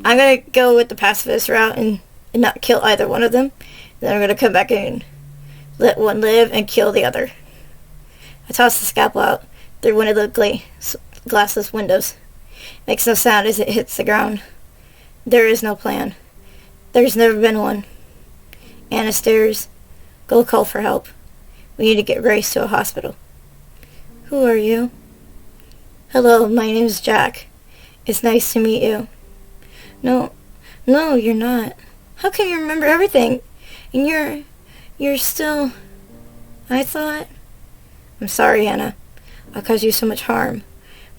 gonna go with the pacifist route and not kill either one of them. Then I'm gonna come back and let one live and kill the other. I toss the scalpel out through one of the glassless windows. It makes no sound as it hits the ground. There is no plan. There's never been one. Anna stares. Go call for help. We need to get Grace to a hospital. Who are you? Hello, my name's Jack. It's nice to meet you. No, you're not. How can you remember everything? And you're still... I thought... I'm sorry, Anna. I'll cause you so much harm.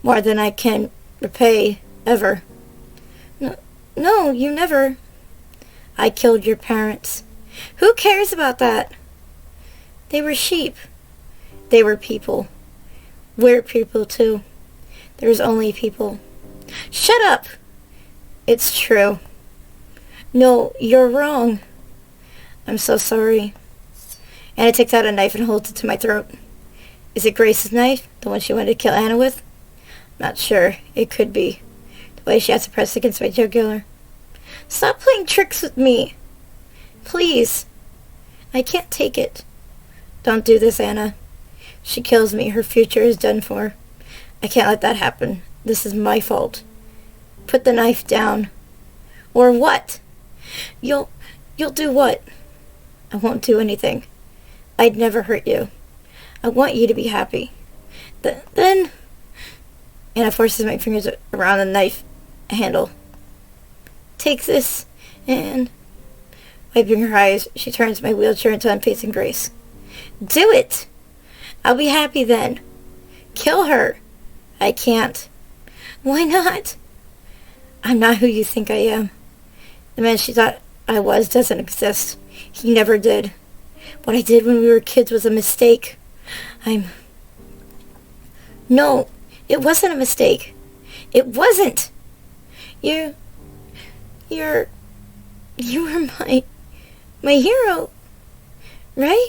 More than I can repay, ever. No, you never. I killed your parents. Who cares about that? They were sheep. They were people. We're people too. There's only people. Shut up! It's true. No, you're wrong. I'm so sorry. Anna takes out a knife and holds it to my throat. Is it Grace's knife? The one she wanted to kill Anna with? Not sure. It could be. The way she has to press against my jugular. Stop playing tricks with me. Please. I can't take it. Don't do this, Anna. If she kills me, her future is done for. I can't let that happen. This is my fault. Put the knife down. Or what? You'll do what? I won't do anything. I'd never hurt you. I want you to be happy. Then... Anna forces my fingers around the knife handle. Take this, and... Wiping her eyes, she turns my wheelchair until I'm facing Grace. Do it! I'll be happy then. Kill her. I can't. Why not? I'm not who you think I am. The man she thought I was doesn't exist. He never did. What I did when we were kids was a mistake. No, it wasn't a mistake. It wasn't. You were my hero, right?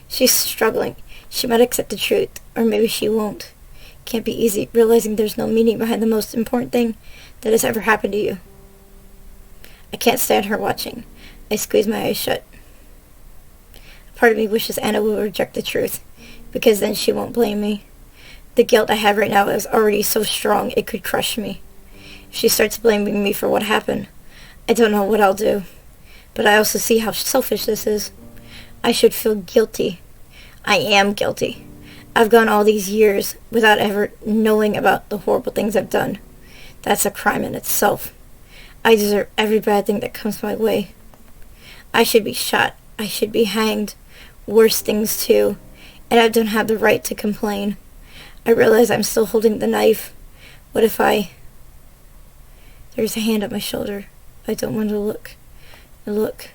She's struggling. She might accept the truth, or maybe she won't. Can't be easy realizing there's no meaning behind the most important thing that has ever happened to you. I can't stand her watching. I squeeze my eyes shut. Part of me wishes Anna will reject the truth, because then she won't blame me. The guilt I have right now is already so strong it could crush me. If she starts blaming me for what happened, I don't know what I'll do. But I also see how selfish this is. I should feel guilty. I am guilty. I've gone all these years without ever knowing about the horrible things I've done. That's a crime in itself. I deserve every bad thing that comes my way. I should be shot. I should be hanged. Worse things too. And I don't have the right to complain. I realize I'm still holding the knife. What if There's a hand on my shoulder. I don't want to look. Look.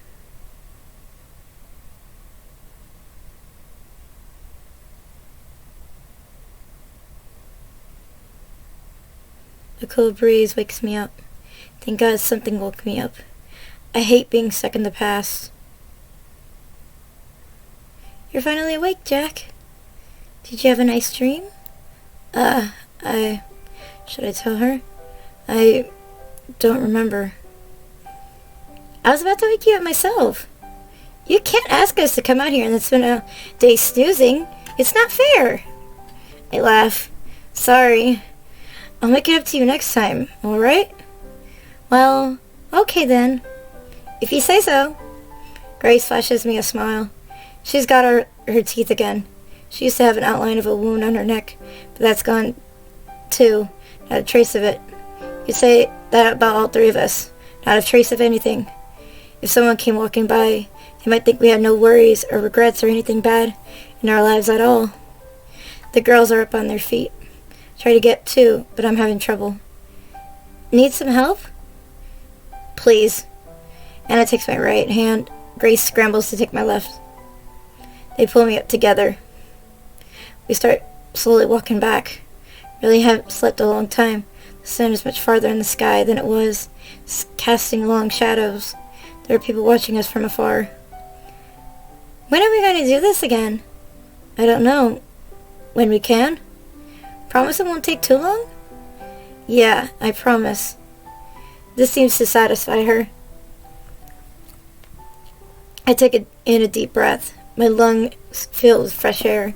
A cold breeze wakes me up. Thank God something woke me up. I hate being stuck in the past. You're finally awake, Jack. Did you have a nice dream? Should I tell her? I don't remember. I was about to wake you up myself. You can't ask us to come out here and then spend a day snoozing. It's not fair. I laugh. Sorry. I'll make it up to you next time, alright? Well, okay then. If you say so. Grace flashes me a smile. She's got her teeth again. She used to have an outline of a wound on her neck, but that's gone too. Not a trace of it. You say that about all three of us. Not a trace of anything. If someone came walking by, they might think we had no worries or regrets or anything bad in our lives at all. The girls are up on their feet. Try to get to, but I'm having trouble. Need some help? Please. Anna takes my right hand. Grace scrambles to take my left. They pull me up together. We start slowly walking back. Really haven't slept a long time. The sun is much farther in the sky than it was, casting long shadows. There are people watching us from afar. When are we going to do this again? I don't know. When we can? Promise it won't take too long? Yeah, I promise. This seems to satisfy her. I take in a deep breath. My lungs fill with fresh air.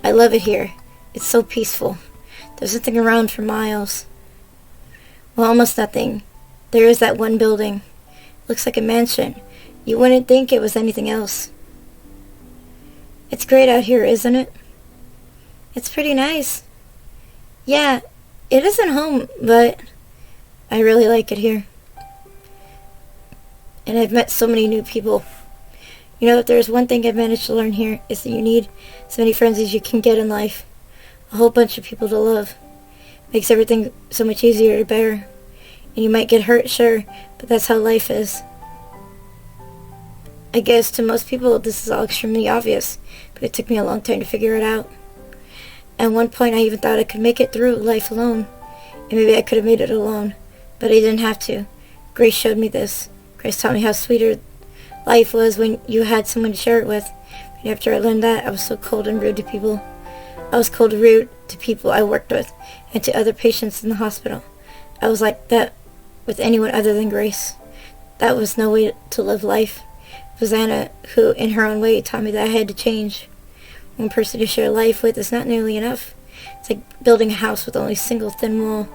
I love it here. It's so peaceful. There's nothing around for miles. Well, almost nothing. There is that one building. Looks like a mansion. You wouldn't think it was anything else. It's great out here, isn't it? It's pretty nice. Yeah, it isn't home, but I really like it here. And I've met so many new people. You know, if there's one thing I've managed to learn here, is that you need as many friends as you can get in life. a whole bunch of people to love. Makes everything so much easier to bear. And you might get hurt, sure, but that's how life is. I guess to most people this is all extremely obvious, but it took me a long time to figure it out. At one point I even thought I could make it through life alone, and maybe I could have made it alone, but I didn't have to. Grace showed me this. Grace taught me how sweeter life was when you had someone to share it with. But after I learned that, I was so cold and rude to people. I was cold and rude to people I worked with, and to other patients in the hospital. I was like that with anyone other than Grace. That was no way to live life. It was Anna who, in her own way, taught me that I had to change. One person to share life with is not nearly enough. It's like building a house with only a single thin wall.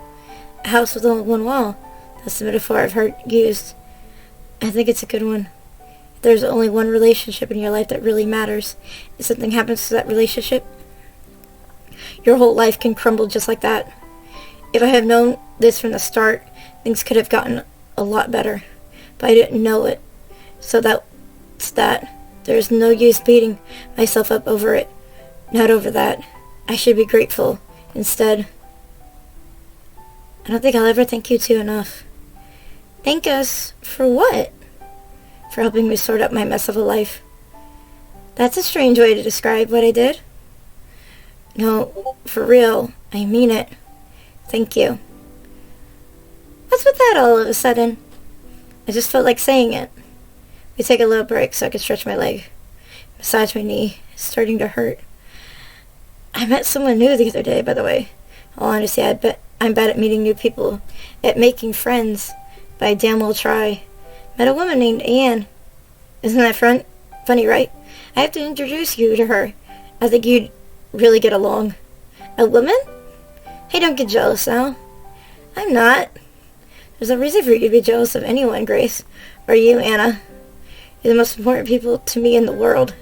A house with only one wall. That's the metaphor I've heard used. I think it's a good one. If there's only one relationship in your life that really matters, if something happens to that relationship, your whole life can crumble just like that. If I had known this from the start, things could have gotten a lot better. But I didn't know it. So that's that. There's no use beating myself up over it. Not over that. I should be grateful instead. I don't think I'll ever thank you two enough. Thank us for what? For helping me sort out my mess of a life. That's a strange way to describe what I did. No, for real, I mean it. Thank you. What's with that all of a sudden? I just felt like saying it. We take a little break so I could stretch my leg. Massage my knee. It's starting to hurt. I met someone new the other day, by the way. All honesty, I'm bad at meeting new people. At making friends. But I damn well try. Met a woman named Anne. Isn't that funny, right? I have to introduce you to her. I think you'd really get along. A woman? Hey, don't get jealous now. I'm not. There's no reason for you to be jealous of anyone, Grace. Or you, Anna. You're the most important people to me in the world.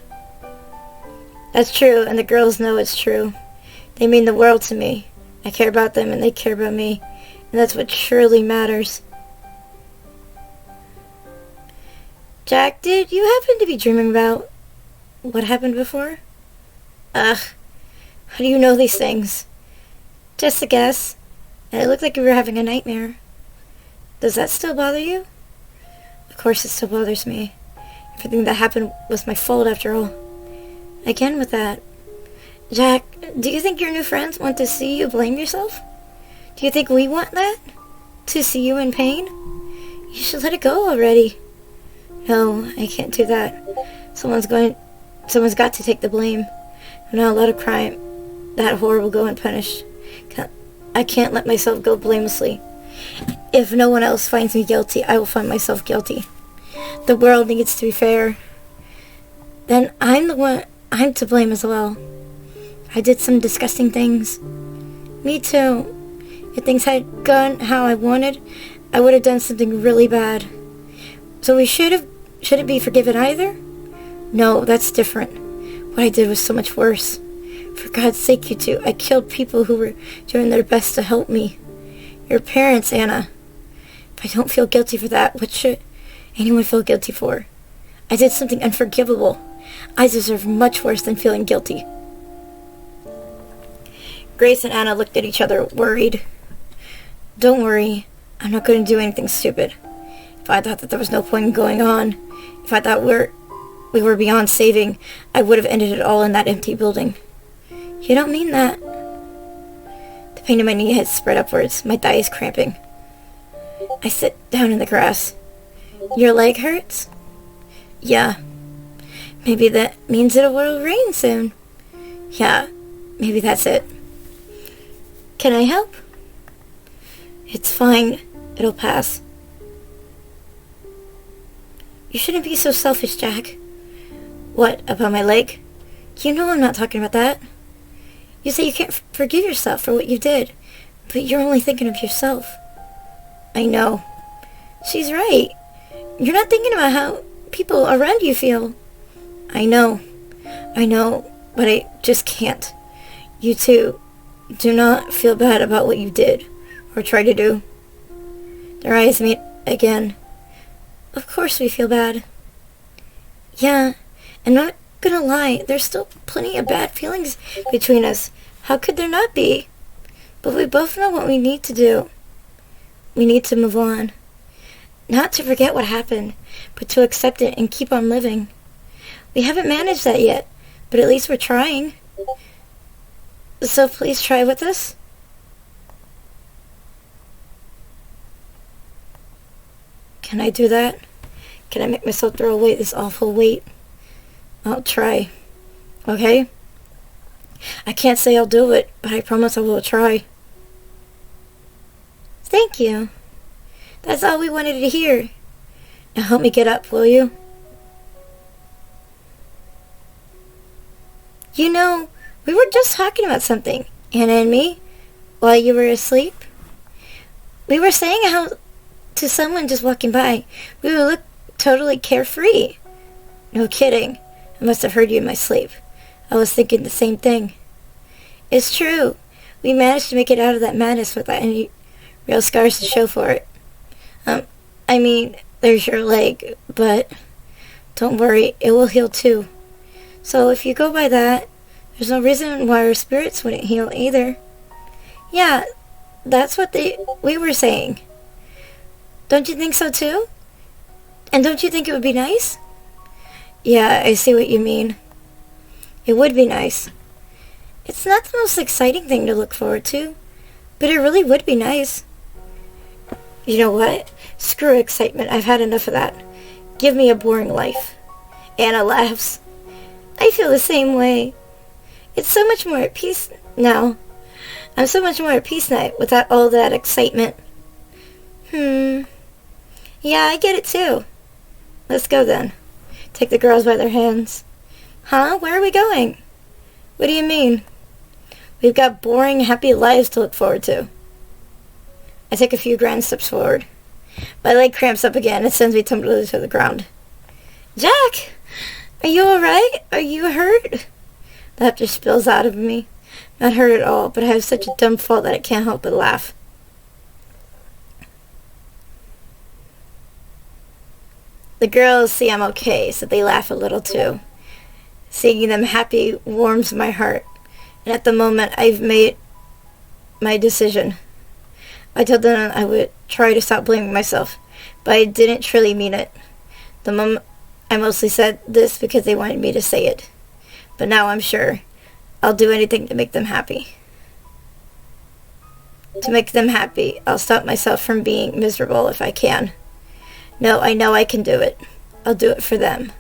That's true, and the girls know it's true. They mean the world to me. I care about them, and they care about me. And that's what truly matters. Jack, did you happen to be dreaming about what happened before? Ugh. How do you know these things? Just a guess. And it looked like you were having a nightmare. Does that still bother you? Of course it still bothers me. Everything that happened was my fault after all. Again with that. Jack, do you think your new friends want to see you blame yourself? Do you think we want that? To see you in pain? You should let it go already. No, I can't do that. Someone's got to take the blame. I'm not allowed to crime that horrible go unpunished. I can't let myself go blamelessly. If no one else finds me guilty, I will find myself guilty. The world needs to be fair. Then I'm to blame as well. I did some disgusting things. Me too. If things had gone how I wanted, I would have done something really bad. So we shouldn't be forgiven either? No, that's different. What I did was so much worse. For God's sake, you two, I killed people who were doing their best to help me. Your parents, Anna. If I don't feel guilty for that, what should anyone feel guilty for? I did something unforgivable. I deserve much worse than feeling guilty. Grace and Anna looked at each other, worried. Don't worry. I'm not going to do anything stupid. If I thought that there was no point in going on, if I thought we were beyond saving, I would have ended it all in that empty building. You don't mean that. The pain in my knee had spread upwards, my thighs cramping. I sit down in the grass. Your leg hurts? Yeah. Maybe that means it will rain soon. Yeah, maybe that's it. Can I help? It's fine. It'll pass. You shouldn't be so selfish, Jack. What, about my leg? You know I'm not talking about that. You say you can't forgive yourself for what you did, but you're only thinking of yourself. I know. She's right. You're not thinking about how people around you feel. I know, but I just can't. You two, do not feel bad about what you did, or try to do. Their eyes meet again. Of course we feel bad. Yeah, and not gonna lie, there's still plenty of bad feelings between us. How could there not be? But we both know what we need to do. We need to move on. Not to forget what happened, but to accept it and keep on living. We haven't managed that yet, but at least we're trying. So please try with us. Can I do that? Can I make myself throw away this awful weight? I'll try. Okay? I can't say I'll do it, but I promise I will try. Thank you. That's all we wanted to hear. Now help me get up, will you? You know, we were just talking about something, Anna and me, while you were asleep. We were saying how to someone just walking by, we would look totally carefree. No kidding. I must have heard you in my sleep. I was thinking the same thing. It's true. We managed to make it out of that madness without any real scars to show for it. I mean, there's your leg, but don't worry, it will heal too. So if you go by that, there's no reason why our spirits wouldn't heal either. Yeah, that's what we were saying. Don't you think so too? And don't you think it would be nice? Yeah, I see what you mean. It would be nice. It's not the most exciting thing to look forward to, but it really would be nice. You know what? Screw excitement. I've had enough of that. Give me a boring life. Anna laughs. I feel the same way. It's so much more at peace now. I'm so much more at peace now without all that excitement. Yeah, I get it too. Let's go then. Take the girls by their hands. Huh? Where are we going? What do you mean? We've got boring, happy lives to look forward to. I take a few grand steps forward. My leg cramps up again and sends me tumbling to the ground. Jack! Are you alright? Are you hurt? Laughter spills out of me. Not hurt at all, but I have such a dumb fault that I can't help but laugh. The girls see I'm okay, so they laugh a little too. Seeing them happy warms my heart. And at the moment, I've made my decision. I told them I would try to stop blaming myself, but I didn't truly mean it. The moment I mostly said this because they wanted me to say it. But now I'm sure I'll do anything to make them happy. To make them happy, I'll stop myself from being miserable if I can. No, I know I can do it. I'll do it for them.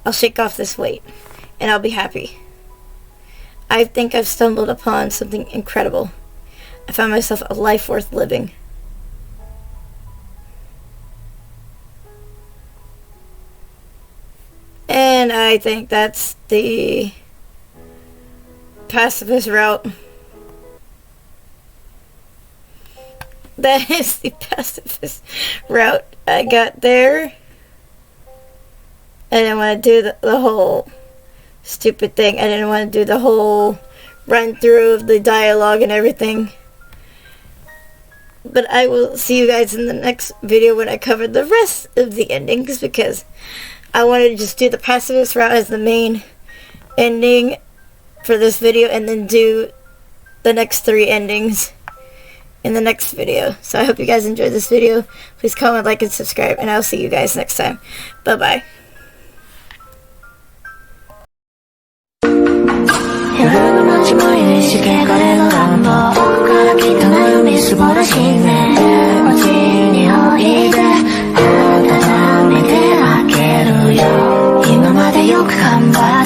I'll shake off this weight, and I'll be happy. I think I've stumbled upon something incredible. I found myself a life worth living. And I think that's the pacifist route. That is the pacifist route. I got there. I didn't want to do the whole stupid thing. I didn't want to do the whole run through of the dialogue and everything. But I will see you guys in the next video when I cover the rest of the endings, because I wanted to just do the pacifist route as the main ending for this video and then do the next 3 endings in the next video. So I hope you guys enjoyed this video. Please comment, like, and subscribe, and I'll see you guys next time. Bye-bye. Yo 今までよく頑張っ